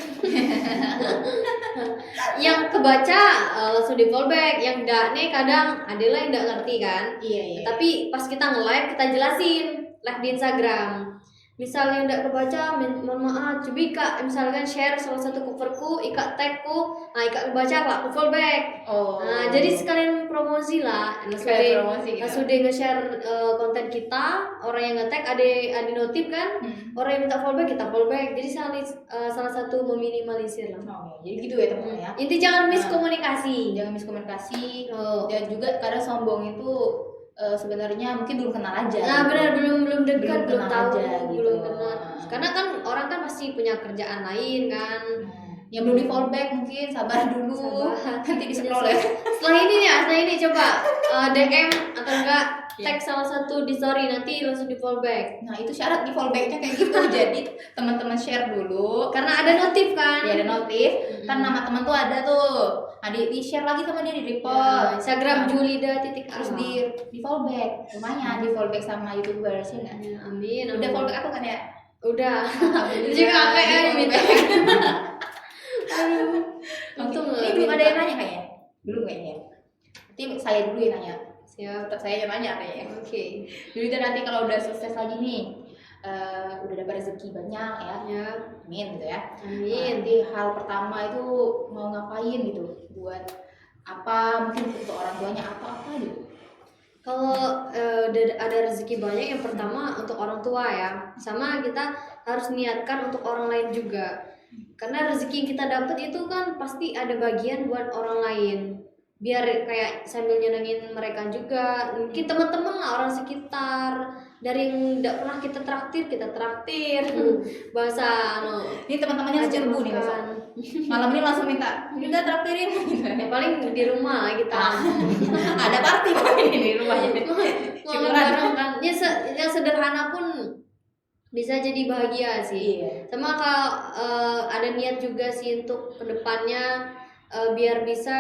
Yang kebaca langsung di fallback, yang enggak nih kadang ada lah yang enggak ngerti kan. Iya. Tapi pas kita nge-live kita jelasin live di Instagram. Misalnya enggak kebaca, mohon maaf, coba Kak misalkan share salah satu coverku, Ika tagku, nah Ika kebaca lah, aku fallback. Nah, jadi sekalian promosi lah. Sekalian promosi gitu. Sudah nge-share konten kita, orang yang nge-tag ada notif kan, orang yang minta fallback kita fallback. Jadi salah satu meminimalisir lah. Jadi gitu ya teman-teman ya. Inti jangan miskomunikasi. Jangan miskomunikasi. Dan juga kadang sombong itu sebenarnya mungkin belum kenal aja. Nah, benar belum dekat, belum tahu, aja, gitu. belum kenal. Karena kan orang kan pasti punya kerjaan lain kan. Yang belum di fallback mungkin sabar dulu. Nanti di scroll ya. Setelah ini coba DM atau enggak tag salah satu di story nanti langsung di fallback. Nah, itu syarat di fallbacknya kayak gitu. Jadi teman-teman share dulu karena ada notif kan. Ya ada notif. Kan nama teman tuh ada tuh. Nah, di share lagi sama dia di report. Instagram Julida terus di fallback. Lumayan di fallback sama YouTuber sih enggak? Amin. Udah fallback aku kan ya? Udah. Juga apa ya minta. Untung ini belum ada yang nanya kayaknya. Belum kayaknya. Nanti saya dulu yang nanya. Siap. Tetap saya yang nanya kayaknya. Oke. Jadi nanti kalau udah sukses lagi nih, udah dapat rezeki banyak ya. Ya. Amin gitu ya. Amin. Nanti hal pertama itu mau ngapain gitu? Buat apa? Mungkin untuk orang tuanya apa gitu. Kalau udah ada rezeki banyak, yang pertama untuk orang tua ya. Sama kita harus niatkan untuk orang lain juga. Karena rezeki yang kita dapat itu kan pasti ada bagian buat orang lain. Biar kayak sambil nyenengin mereka juga. Mungkin teman-teman lah, orang sekitar. Dari yang tidak pernah kita traktir. Bahasa Ini teman-temannya harus serbu nih besok. Malam ini langsung minta, Julida traktirin gitu. Ya paling di rumah lah kita. Ada party kami ini di rumahnya. Makan bareng kan. Ya, yang sederhana pun bisa jadi bahagia sih. Iya. Sama kalau ada niat juga sih untuk kedepannya biar bisa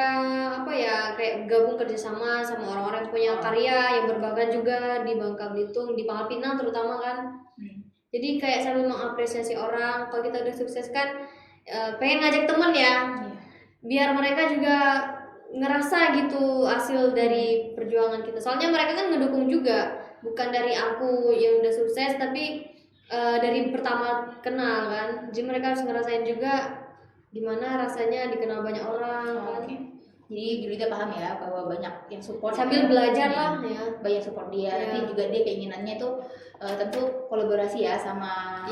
apa ya kayak gabung kerjasama sama orang-orang yang punya karya yang berbakat juga di Bangka Belitung, di Pangkal Pinang terutama kan. Jadi kayak sambil mengapresiasi orang, kalau kita udah sukses kan pengen ngajak temen ya, biar mereka juga ngerasa gitu hasil dari perjuangan kita. Soalnya mereka kan ngedukung juga, bukan dari aku yang udah sukses tapi dari pertama kenal kan. Jadi mereka harus ngerasain juga gimana rasanya dikenal banyak orang kan. Jadi Julida paham ya bahwa banyak yang support Sambil belajar lah ya. Banyak support dia. Nanti juga dia keinginannya tuh tentu kolaborasi ya sama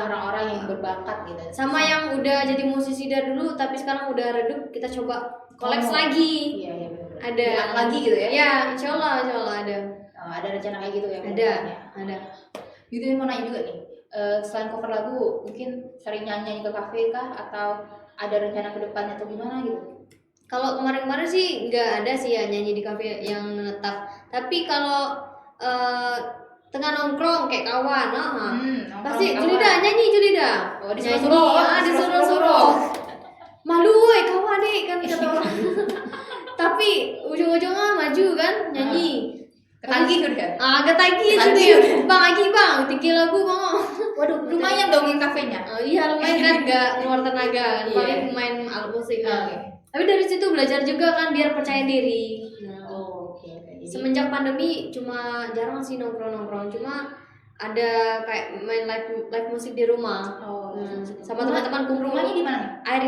orang-orang yang berbakat gitu. Sama yang udah jadi musisi dari dulu tapi sekarang udah redup, kita coba koleks lagi. Iya benar. Ada lagi gitu ya? Ya, insya Allah ada. Ada rencana kayak gitu ya? Ada. Gitu mau nanya juga nih. Selain cover lagu, mungkin sering nyanyi ke kafe kah atau ada rencana ke depannya atau gimana gitu? Kalau kemarin-kemarin sih nggak ada sih ya nyanyi di kafe yang menetap. Tapi kalau tengah nongkrong kayak kawan, pasti Julida nyanyi. Oh, disuruh-suruh. Malu woi kawan deh kan kata orang. Tapi ujung-ujungnya maju kan nyanyi. Ketagih udah? Ketagih Bang Agi bang, 3 lagu bang. Waduh, lumayan dong yang kafenya. Iya lumayan kan, nggak keluar tenaga kan, paling main alat musik kan. Tapi dari situ belajar juga kan biar percaya diri. Oke. Semenjak pandemi cuma jarang sih nongkrong, cuma ada kayak main live musik di rumah. Sama teman-teman kumpul. Rumahnya di mana nih? Air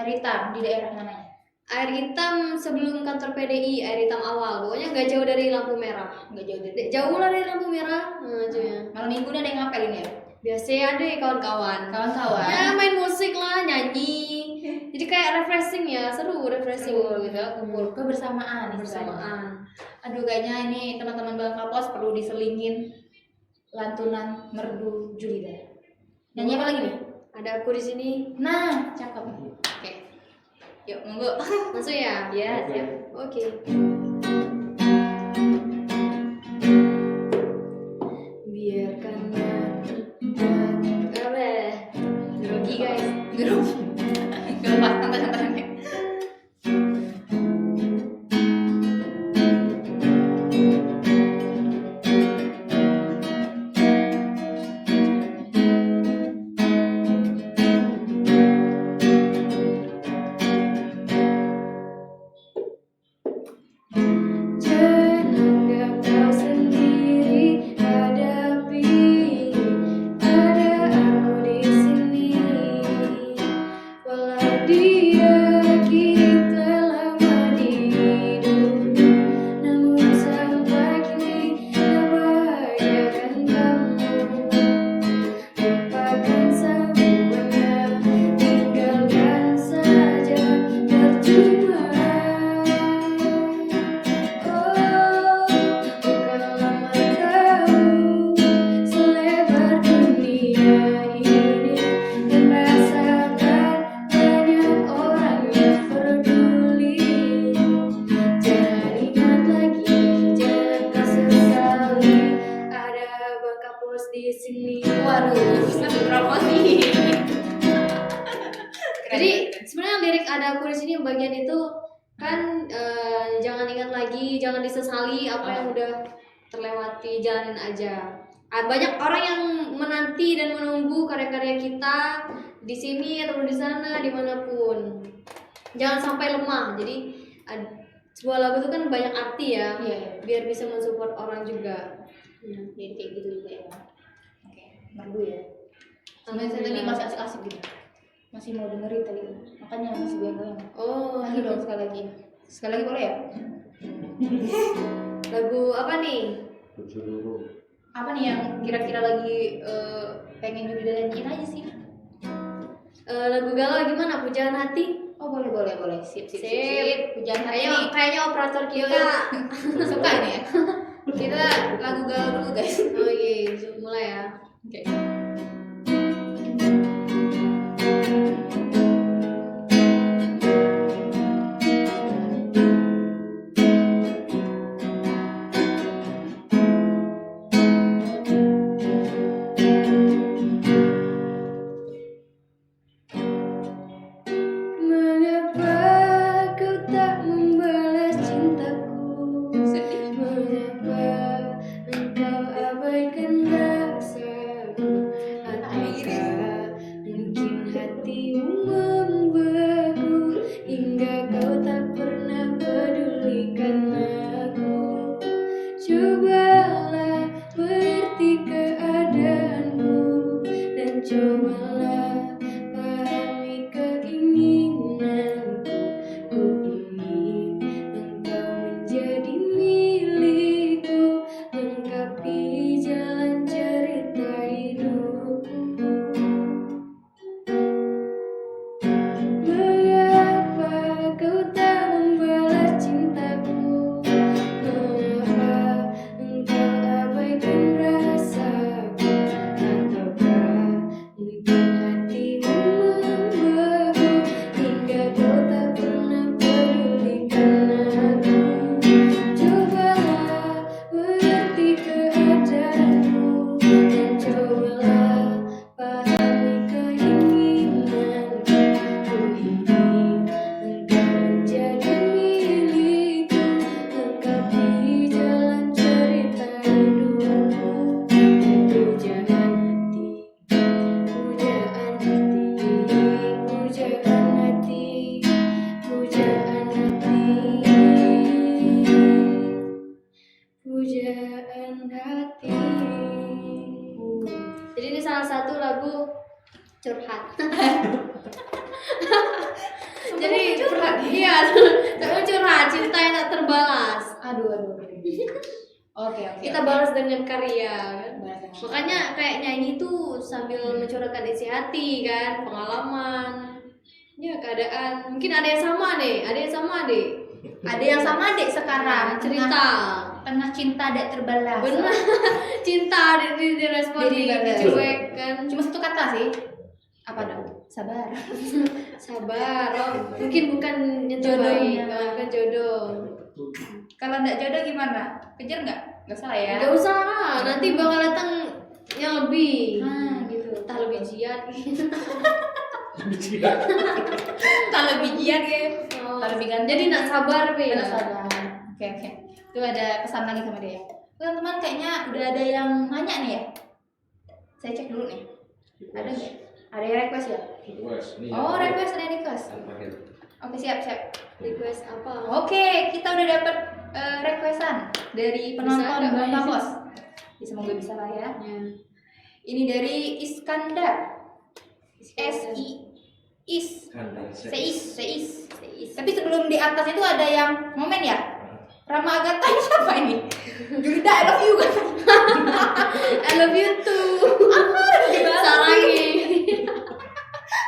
Hitam Di daerah mana? Air Hitam sebelum kantor PDI, Air Hitam awal. Pokoknya nggak jauh dari lampu merah. Jauh lah dari lampu merah. Malam minggu ada yang ngapelin ya? Biasa ada kawan-kawan. Ya main musik lah, nyanyi. Jadi kayak refreshing ya, seru refreshing gitu, kumpul kebersamaan. Aduh kayaknya ini teman-teman Bangka Pos perlu diselingin lantunan merdu Julida. Nyanyi apa lagi nih? Ada aku di sini. Nah, cakep. Oke. Yuk, monggo. Masuk ya? Ya, siap. Oke. Biarkan grogi guys. Grogi. Gak apa, santai-santai. Jangan disesali apa yang udah terlewati, jalanin aja. Banyak orang yang menanti dan menunggu karya-karya kita di sini atau di sana, dimanapun. Jangan sampai lemah. Jadi sebuah lagu itu kan banyak arti ya, biar bisa mensupport orang juga. Jadi kayak gitu juga ya. Oke, merdu ya. Sampai saya tadi masih asik-asik gitu. Masih mau dengerin tadi, makanya masih goyang-goyang. Lagi dong sekali lagi boleh ya? Lagu apa nih? Apa nih yang kira-kira lagi pengen Julida nyanyiin aja sih? Lagu galau gimana? Pujaan Hati? Oh boleh. Sip. Pujaan Hati. Kayaknya operator kita suka nih ya. Kita lagu galau dulu guys. Oke, mulai ya. Oke. curhat. Jadi iya, tapi curhat, cinta yang tak terbalas. Aduh. Oke. Kita balas dengan karya kan. Balas. Makanya kayak nyanyi itu sambil mencurahkan isi hati kan, pengalaman, ya keadaan. Mungkin ada yang sama deh, Ada yang sama dek sekarang cerita. tengah cinta dek terbalas. Benar, cinta direspon, dicuek kan. Cuma satu kata sih. Apa dong? Sabar. Sabar, oh, mungkin bukan yang Jodohnya. terbaik, bukan jodoh. Kalau nggak jodoh gimana? Kejar nggak? Nggak salah ya. Gak usah lah, nanti bakal datang yang lebih. Gitu. Entah lebih jiat gitu. Tak lebih giat ya. Oh, Tak lebih ganteng. jadi nak sabar be. Harus sabar. Oke. Itu ada pesan lagi sama dia. Teman-teman kayaknya udah ada yang nanya nih ya. Saya cek dulu nih. Ada nggak? Ada yang request ya? Oh, request ada request. Oke, siap. Request apa? Oke, kita udah dapat requestan dari penonton nggak, Bang Mas? Bos. Ya, semoga bisa lah ya. Ya. Ini dari Iskandar. Seis. Tapi sebelum di atas itu ada yang momen ya? Rama Agatha ini siapa ini? Julida, I love you kan? I love you too. Gimana Sarangi.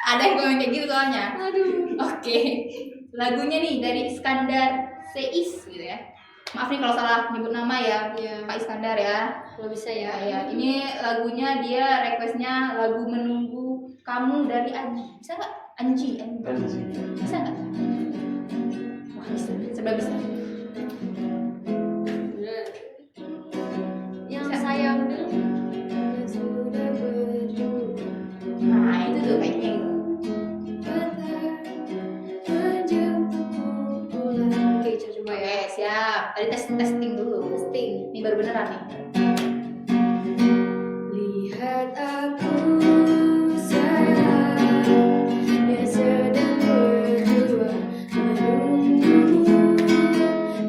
Ada yang komen kayak gitu soalnya. Aduh. Oke, lagunya nih dari Iskandar Seis gitu ya. Maaf nih kalau salah nyebut nama ya, Iya. Pak Iskandar ya. Kalau bisa ya. Ya, ini lagunya dia requestnya lagu Menunggu Kamu dari Anji. Bisa nggak? Anji. Bisa nggak? Wah, bisa. Serba bisa. Bener. Yang sayang dulu yang sudah berjumpa. Nah, itu tuh kayaknya gitu. Oke, coba ya. Oke, siap. Tadi testing dulu. Testing. Ini baru beneran nih. Lihat aku sayang, dia sedang berdua menunggu,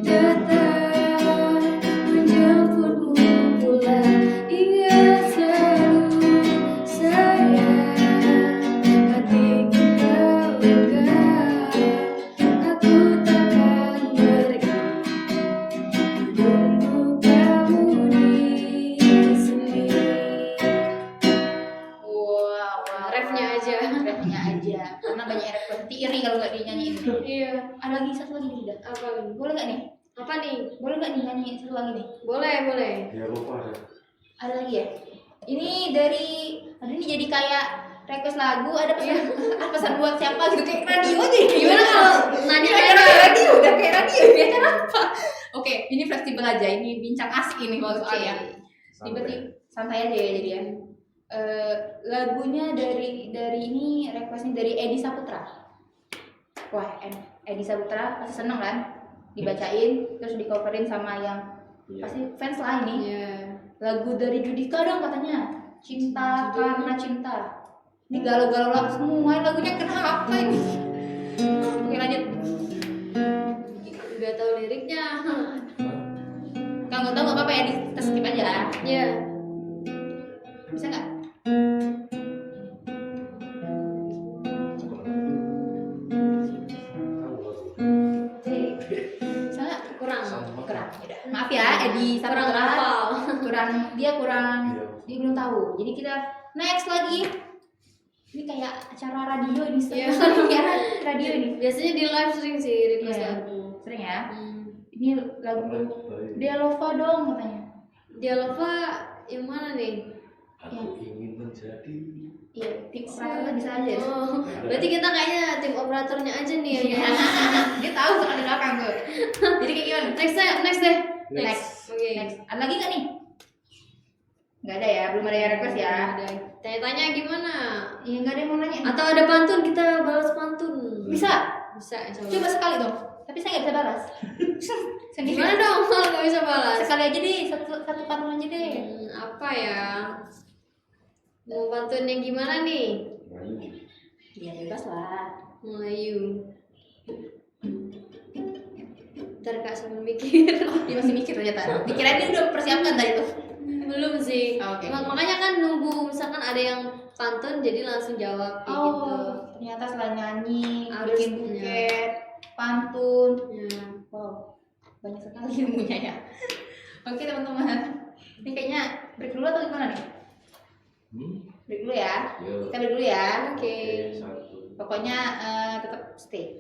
datang menjemputmu pulang. Ingat selalu sayang, hatiku kau pegang, aku takkan pergi menunggu kamu di sini. Wow. Refnya aja. Refnya aja. Karena banyak request. Nanti iri kalau nggak dinyanyiin. Iya. Ada lagi satu lagi udah. Apa nih? Boleh nggak nih? Apa nih? Boleh nggak nih nyanyi satu lagi nih? Boleh. Ya lupa ya. Ada lagi ya? Ini dari, aduh ini jadi kayak request lagu, ada pesan, pesan buat siapa gitu kayak radio aja. Gimana kalau nanya kayak radio? Udah kayak radio ya kan apa? Oke, ini fleksibel aja, ini bincang asik ini kalau soalnya. Tiba-tiba santai aja ya jadi ya. Lagunya dari ini requestnya dari Edi Saputra. Wah, Edi Saputra pasti seneng kan? Dibacain terus di coverin sama yang pasti fans lah ini. Iya. Lagu dari Judika dong katanya, Cinta Karena Cinta. Ini galau-galau lah semua lagunya, kenapa ini? Oke lanjut. Gak tahu liriknya. Kalau nggak tahu nggak apa-apa ya, kita skip aja. Iya. Bisa nggak? Bisa nggak? Kurang. Kurang. Yaudah. Maaf ya, Edi Kurang Saputra. hafal. Dia belum tahu. Jadi kita next lagi. Ini kayak acara radio ini, Iya. kayak radio ini. Biasanya di live sering sih request Iya. lagu. Sering ya. Hmm. Ini lagu Dialova dong katanya. Dialova yang mana nih? Aku ingin menjadi. Iya, tim operator bisa aja. Oh, berarti kita kayaknya tim operatornya aja nih ya. Dia tahu soal di belakang tuh. Jadi kayak gimana? Next deh. Next. Oke. Next. Ada lagi nggak nih? Nggak ada ya, belum ada yang request ya. Ada. Tanya-tanya gimana? Iya, nggak ada yang mau nanya. Atau ada pantun, kita balas pantun. Bisa. Bisa, insya Allah. Coba sekali dong. Tapi saya nggak bisa balas. Sendiri. Gimana dong kalau nggak bisa balas? Sekali aja deh, satu pantun aja deh. Apa ya? Mau pantun yang gimana nih? Iya, bebas lah. Melayu. Ntar Kak sambil mikir. Dia masih mikir ternyata. Dikirain dia udah persiapkan tadi tuh. Belum sih. Oh, oke. Makanya kan nunggu misalkan ada yang pantun jadi langsung jawab kayak gitu. Ternyata selain nyanyi, Harus bikin buket, pantun. Ya. Wow, banyak sekali ilmunya ya. Oke teman-teman, ini kayaknya break dulu atau gimana nih? Break dulu ya. Ya. Kita break dulu ya. Oke. Satu. Pokoknya tetap stay.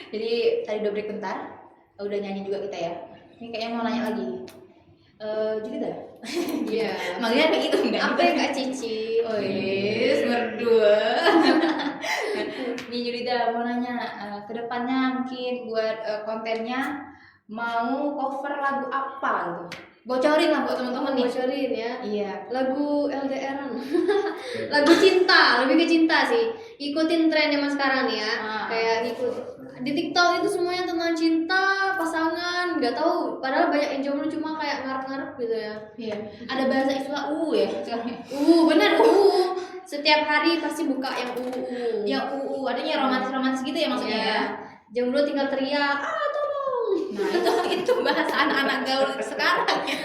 Jadi tadi udah break bentar, udah nyanyi juga kita ya. Ini kayaknya mau nanya lagi. Jadi dah. Iya. Manggilnya kayak gitu enggak? Apa ya Kak Cici? Oh yes, berdua. Nih Julida mau nanya, kedepannya mungkin buat kontennya mau cover lagu apa gitu? Bocorin lah buat teman-teman nih. Bocorin ya. Iya. Lagu LDR-an. Lagu cinta, lebih ke cinta sih. Ikutin tren zaman sekarang nih ya. Kayak ikut di TikTok itu semuanya tentang cinta, pasangan, nggak tahu. Padahal banyak yang jomblo cuma kayak ngarep-ngarep gitu ya. Iya. Ada bahasa istilah ya sekarang. Bener Setiap hari pasti buka yang Yang adanya romantis-romantis gitu ya maksudnya Iya. ya. Jomblo tinggal teriak, tolong. Nah itu bahasa anak-anak gaul sekarang ya.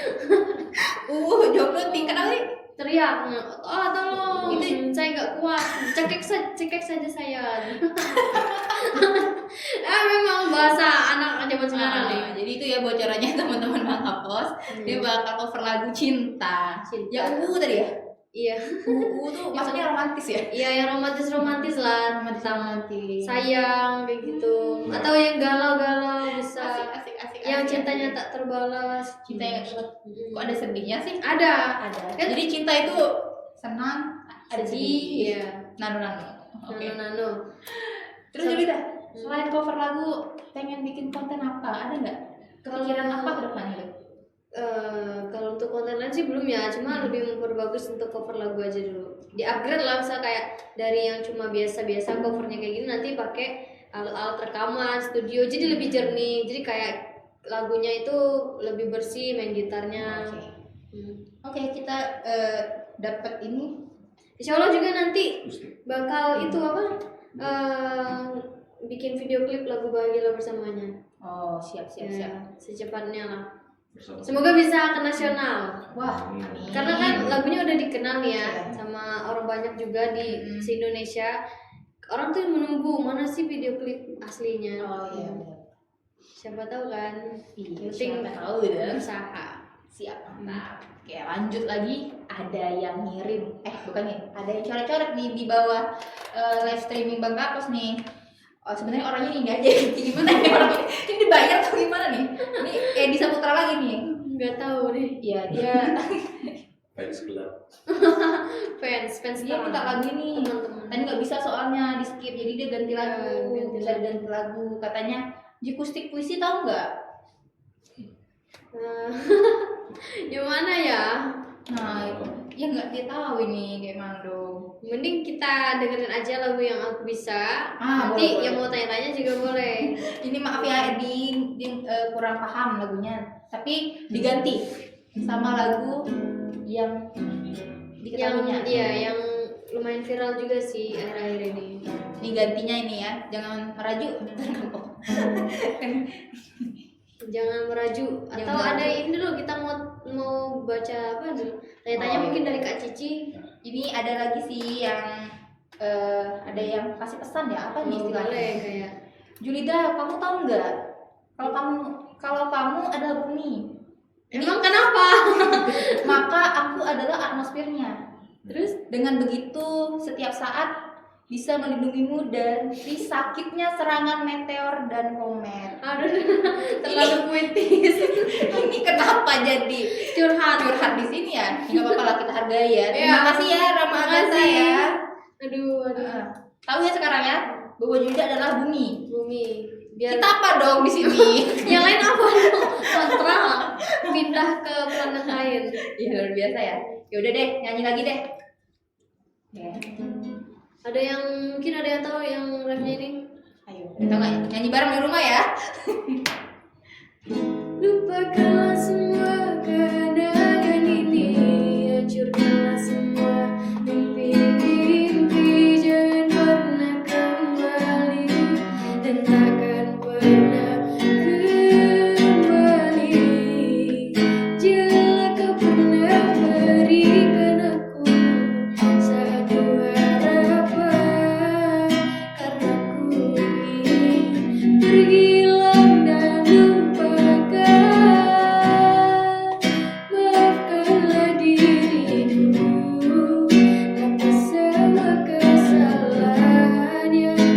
Jomblo tingkat apa nih? Teriak, tolong, Itu- saya nggak kuat, cekek saja saya. Memang bahasa anak zaman sekarang nih. Jadi itu ya bocorannya teman-teman Bang Apos. Dia bakal cover lagu cinta. Cinta. Ya tadi ya. Iya, Tuh maksudnya romantis ya. iya yang romantis lah, Romantis. sayang kayak gitu, atau yang galau-galau bisa, Asik. yang cintanya tak terbalas. Cinta yang kok ada sedihnya sih? Ada. Kan jadi cinta itu senang, ada sedih. Iya. Nano. Oke. Nano. Terus jadi dah. Selain cover lagu, pengen bikin konten apa? Ada nggak? Kepikiran apa ke depan itu? Kalau untuk konten lain sih belum ya, cuma lebih memperbagus untuk cover lagu aja dulu. Di upgrade lah, misal kayak dari yang cuma biasa-biasa covernya kayak gini, nanti pakai alat-alat rekaman studio, jadi lebih jernih, jadi kayak lagunya itu lebih bersih main gitarnya. Oke, kita dapat ini. Insya Allah juga nanti Akustik. bakal itu apa? Bikin video klip lagu Bahagialah Bersamanya. Oh, siap. Ya, secepatnya lah. Bersama. Semoga bisa ke nasional. Wah, amin. Karena kan lagunya udah dikenal nih ya Iya. sama orang banyak juga di se-Indonesia. Orang tuh menunggu mana sih video klip aslinya. Oh iya benar. Siapa tahu kan. Iya, Penting siapa tahu ya. berusaha. Siap, mantap. Oke, lanjut lagi. Ada yang ngirim, bukan nih, ada yang coret-coret di bawah live streaming Bang Kapos nih. Oh, sebenarnya orangnya ini aja. Gimana ya orangnya? Ini dibayar atau gimana nih? Ini Edi Saputra lagi nih. Nggak tahu deh. Iya, dia Fans gelap. Fans dia minta lagu ini. teman-teman. Tadi nggak bisa soalnya di skip, jadi dia ganti lagu. ganti Bisa lagu. ganti lagu. Katanya Jikustik Puisi tahu nggak? Nah, yang mana ya? Nah, ya nggak dia tahu ini kayak mana dong. Mending kita dengerin aja lagu yang aku bisa. boleh, Nanti boleh. yang mau tanya-tanya juga boleh. Ini maaf ya Edi, dia kurang paham lagunya, tapi diganti sama lagu yang diketahuinya. Yang lumayan viral juga sih akhir-akhir ini. Ini gantinya ini ya, jangan merajuk. Jangan meraju. Atau Jangan ada meraju. ini dulu kita mau baca apa dulu? Tanya-tanya Oh, mungkin iya. dari Kak Cici. Ini ada lagi sih yang ada yang kasih pesan ya, apa nih Oh, istilahnya? boleh kayak. Julida, kamu tahu nggak? Kalau kamu adalah bumi, Emang kenapa? maka aku adalah atmosfernya. Terus Dengan begitu, setiap saat bisa melindungimu dari sakitnya serangan meteor dan komet. aduh terlalu puitis. Ini kenapa jadi curhat di sini ya? Nggak apa-apa lah, kita hargai ya. Terima Iya. kasih ya Rama Agatha Makasih. ya. Aduh. Tahu ya sekarang ya, bahwa Julida adalah bumi. Bumi. Biar Kita apa dong di sini? yang lain apa dong? Kontra. Pindah ke planet lain. Ya luar biasa ya. Ya udah deh, nyanyi lagi deh. Ya. Ada yang mungkin ada yang tahu yang refnya ini? Ayo, kita nggak nyanyi bareng di rumah ya? Lupakanlah semua kenangan ini, hancurkanlah semua mimpi-mimpi, jangan pernah kembali dan takkan pernah kembali. Janganlah kau pernah berikan aku satu harapan, karena ku ingin berhilang dan lupakan. Maafkanlah diriku atas semua kesalahan yang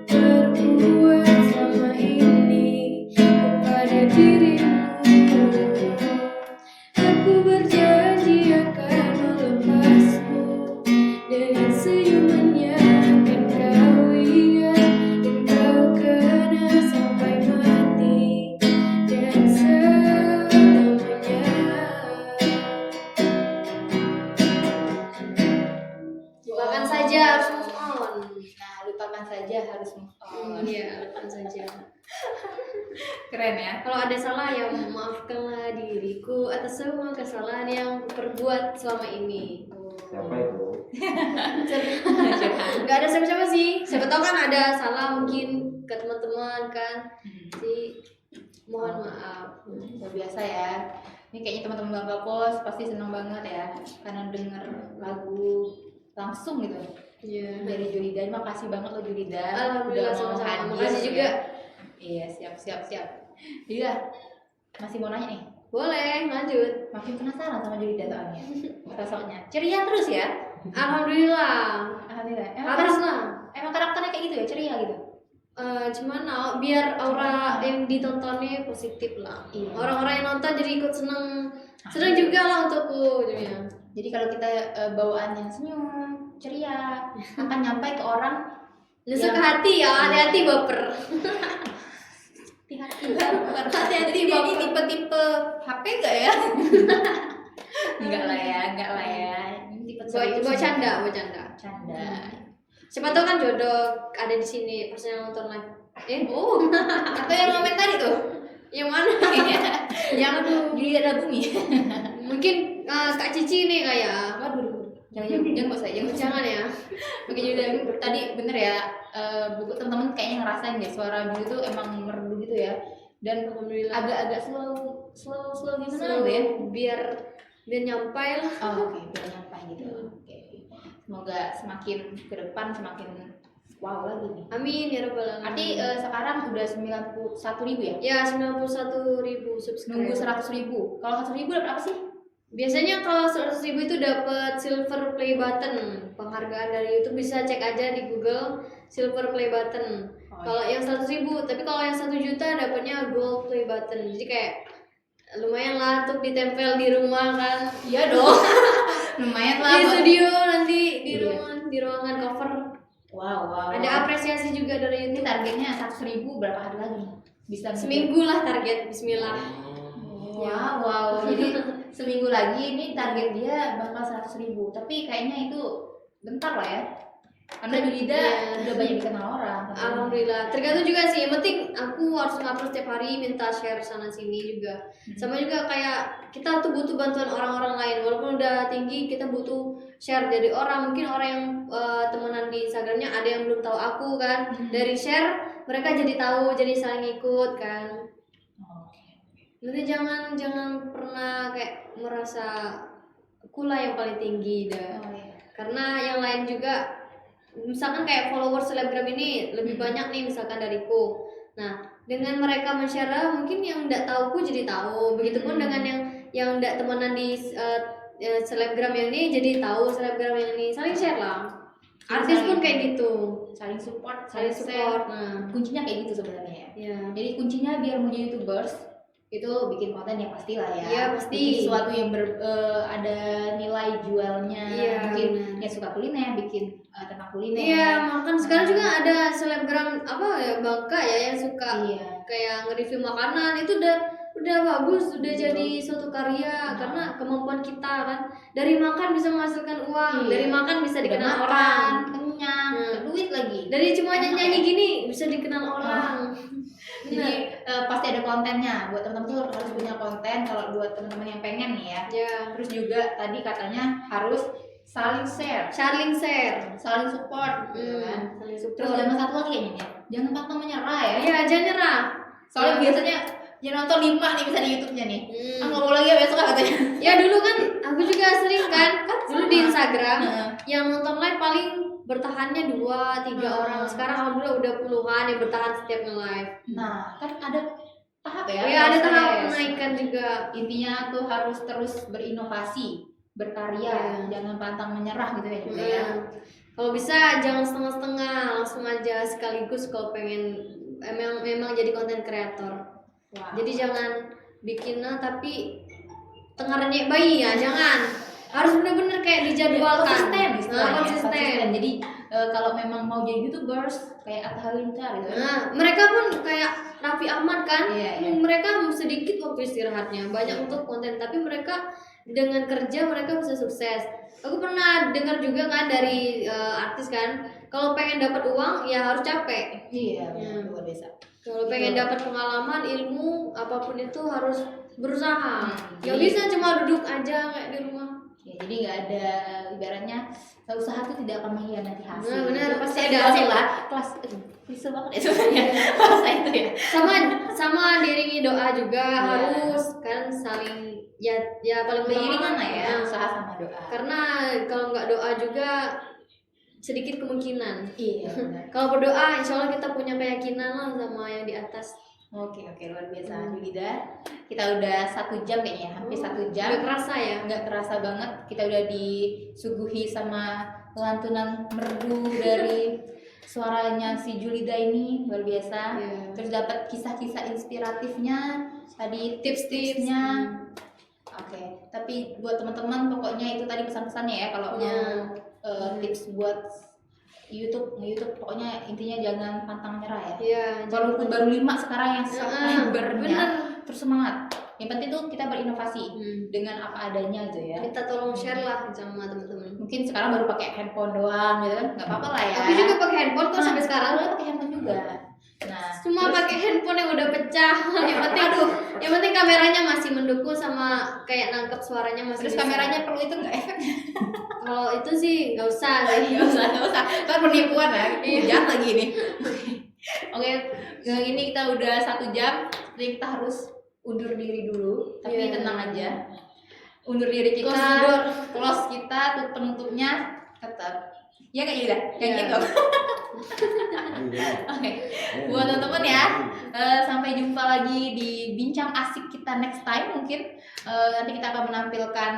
ku perbuat selama ini kepada dirimu. Aku berjanji akan melepasmu dengan senyuman yang akan kau ingat dan kau kenang sampai mati dan selamanya. Lupakan saja, harus move on. Nah, lupakan saja, harus move on. Iya, lupakan saja. Keren ya. Kalau ada salah ya maafkanlah diriku atas semua kesalahan yang kuperbuat selama ini. Siapa itu? Gak ada siapa-siapa sih. Siapa tahu kan ada salah mungkin ke teman-teman kan. Jadi mohon maaf. Luar biasa ya. Ini kayaknya teman-teman Bang Kapos pasti senang banget ya karena denger lagu langsung gitu Iya. dari Julida. Terima kasih banget loh Julida. Alhamdulillah, udah mau sama-sama. hadir Makasih ya. juga. Iya, siap. Julida, masih mau nanya nih. Boleh, lanjut. Makin penasaran sama Julida soalnya. Sosoknya ceria terus ya. Alhamdulillah. Alhamdulillah. Haruslah. Emang karakternya kayak gitu ya, ceria gitu. Cuman biar aura yang ditontonnya positif lah. Iya. Orang-orang yang nonton jadi ikut seneng juga lah untukku jadinya. Jadi kalau kita bawaannya senyum, ceria, akan nyampe ke orang Nusuk Yang- ke hati ya, hati-hati baper. hati-hati. Hati-hati, dia ini tipe-tipe HP enggak ya? enggak lah ya. Ini tipe Buat canda. Canda. Siapa tahu kan jodoh ada di sini pas yang nonton live. Atau yang komen tadi tuh. Yang mana? Yang Julia ada bumi. Mungkin Kak Cici nih kayak. Waduh. Jangan buat saya, Jangan ya. Oke, Julia tadi bener ya. Buku teman-teman kayaknya ngerasain deh suara Julia tuh emang merdu gitu ya. Dan Alhamdulillah. agak slow gimana Slow, gitu ya. biar nyampai lah. Oke, biar nyampe gitu. Oke. Semoga semakin ke depan semakin wow lagi nih. Amin ya rabbal alamin. Arti sekarang udah 91.000 ya? Ya 91.000 subscriber. Nunggu 100.000. Kalau 100.000 dapat apa sih? Biasanya kalau 100.000 itu dapat silver play button, penghargaan dari YouTube. Bisa cek aja di Google silver play button. Kalau yang 100.000, tapi kalau yang 1 juta dapatnya gold play button. Jadi kayak lumayan lah untuk ditempel di rumah kan. Iya dong. Lumayan lah. Di studio nanti di Iya. ruangan cover. Wow. Ada apresiasi juga dari Ini YouTube. targetnya 100.000 berapa hari lagi? Bisa Seminggu lah target. Bismillah. Wow. Jadi seminggu lagi ini target dia bakal 100.000. Tapi kayaknya itu bentar lah ya. Karena Julida Iya. udah banyak dikenal orang. Alhamdulillah. Tergantung juga sih. Yang penting aku harus ngupload setiap hari, minta share sana sini juga. Sama juga kayak kita tuh butuh bantuan orang-orang lain. Walaupun udah tinggi, kita butuh share dari orang. Mungkin orang yang temenan di Instagramnya ada yang belum tahu aku kan. Dari share mereka jadi tahu, jadi saling ikut kan. Nanti jangan pernah kayak merasa aku lah yang paling tinggi dah. Karena yang lain juga, misalkan kayak follower selebgram ini lebih banyak nih misalkan dariku. Nah, dengan mereka men-share, mungkin yang enggak tahuku jadi tahu. Begitupun dengan yang enggak temenan di selebgram yang ini jadi tahu selebgram yang ini. Saling share lah. Artis pun kayak gitu. Saling support, Saling support. Nah, kuncinya kayak gitu sebenarnya ya. Ya. Jadi kuncinya biar mau jadi YouTubers itu bikin konten yang pasti lah ya. Iya, pasti. Bikin sesuatu yang ada nilai jualnya. Iya, Mungkin benar. yang suka kuliner bikin tentang kuliner. Iya, makan sekarang juga ada selebgram apa ya Bangka ya yang suka Iya. kayak nge-review makanan. Itu udah bagus, udah jadi suatu karya karena kemampuan kita kan. Dari makan bisa menghasilkan uang, Iya. dari makan bisa dikenal Udah orang. makan, kenyang, duit lagi. Dari cuma Enak nyanyi ya? gini bisa dikenal orang. Jadi pasti ada kontennya. Buat teman-teman tuh harus punya konten. Kalau buat teman-teman yang pengen nih ya. Ya, Terus juga tadi katanya harus saling share, saling share. saling support, gitu kan. Saling Terus support. jangan satu lagi kayaknya ya, jangan pantang menyerah ya. Iya, jangan nyerah. Soalnya Ya. biasanya yang nonton 5 nih bisa di YouTube-nya nih. Hmm. Ah nggak mau lagi ya besok katanya. Ya dulu kan aku juga sering kan dulu di Instagram Heeh. yang nonton live paling bertahannya 2-3 orang. Sekarang alhamdulillah udah puluhan yang bertahan setiap nge-live. Nah, kan ada tahap ya. Ya ada tahap proses. kenaikan juga. Intinya tuh harus terus berinovasi, berkarya, jangan pantang menyerah gitu ya juga ya. Kalau bisa jangan setengah-setengah, langsung aja sekaligus kalau pengen memang jadi konten kreator. Wah. Jadi jangan bikin tapi tengah renyek bayi ya, jangan. Harus bener-bener kayak dijadwalkan. Konsisten. Jadi kalau memang mau jadi YouTubers kayak Atta Halilintar gitu. Nah, mereka pun kayak Raffi Ahmad kan, Iya. mereka sedikit waktu istirahatnya, banyak untuk konten, tapi mereka dengan kerja mereka bisa sukses. Aku pernah dengar juga kan dari artis kan, kalau pengen dapat uang ya harus capek. Iya, luar biasa. Kalau pengen dapat pengalaman, ilmu, apapun itu harus berusaha. Gak Jadi- bisa cuma duduk aja kayak di rumah. Ya, jadi nggak ada ibaratnya usaha itu tidak akan mengkhianati hasil. Nah, benar, Itu pasti sering ada banget hasil. lah. Kelas bisa banget ya sebenarnya bahasa itu ya. Sama diiringi doa juga Iya. harus kan saling ya paling Beriringan lah ya, Nah, usaha sama doa. karena kalau nggak doa juga sedikit kemungkinan. Iya, benar. Kalau berdoa, insya Allah kita punya keyakinan lah sama yang di atas. Oke, luar biasa Julida. Kita udah 1 jam kayaknya, hampir 1 jam. Nggak kerasa ya? Nggak terasa banget. Kita udah disuguhi sama lantunan merdu dari suaranya si Julida ini, luar biasa. Iya. Terus dapat kisah-kisah inspiratifnya, tadi Tips-tipsnya. Oke, tapi buat teman-teman pokoknya itu tadi pesan-pesannya ya kalau Ya. mau tips buat YouTube, pokoknya intinya jangan pantang menyerah ya. Iya. Walaupun baru 5 sekarang yang subscribernya bener. terus semangat. Yang penting tuh kita berinovasi dengan apa adanya aja ya. Minta tolong share lah sama teman-teman. Mungkin sekarang baru pakai handphone doang gitu kan, nggak apa-apa lah ya. Aku juga pakai handphone kok sampai sekarang. Aku pakai handphone juga. Nah, Cuma pakai handphone yang udah pecah. Yang penting kameranya masih mendukung sama kayak nangkep suaranya masih. terus bisa. kameranya perlu itu nggak efek? Kalau itu sih nggak usah sih. Nggak usah. Kan penipuan ya. Jahat lagi ini. Oke, yang ini kita udah 1 jam, jadi kita harus undur diri dulu. Tapi Iya. tenang aja. Undur diri kita, Close the door. close kita, tuh penutupnya tetap. Ya kayak gitu, kayak Iya. gitu. Oke, buat teman-teman ya, sampai jumpa lagi di bincang asik kita next time mungkin. Nanti kita akan menampilkan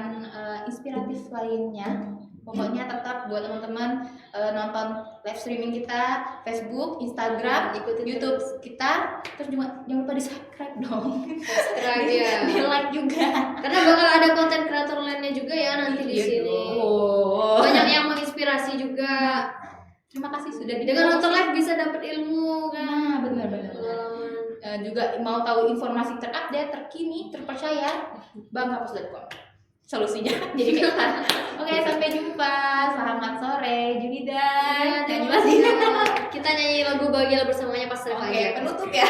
inspiratif lainnya. Pokoknya tetap buat teman-teman nonton live streaming kita Facebook, Instagram, Ikutin YouTube kita. Terus juga jangan lupa di subscribe dong. Subscribe ya. Di like juga. Karena bakal ada konten kreator lainnya juga ya nanti di Iya sini. dong. Banyak yang menginspirasi juga. Terima kasih sudah Dengan nonton live bisa dapat ilmu kan. Nah, benar-benar. Pengalaman. Juga mau tahu informasi terupdate, terkini, terpercaya, bangkapus.com. Solusinya jadi kayak gitu. Oke, sampai jumpa. Selamat sore, Junida. Iya, Nyanyi terima lagi. kasih. Kita nyanyi lagu Bahagia Bersamanya pas Oke, aja. penutup ya.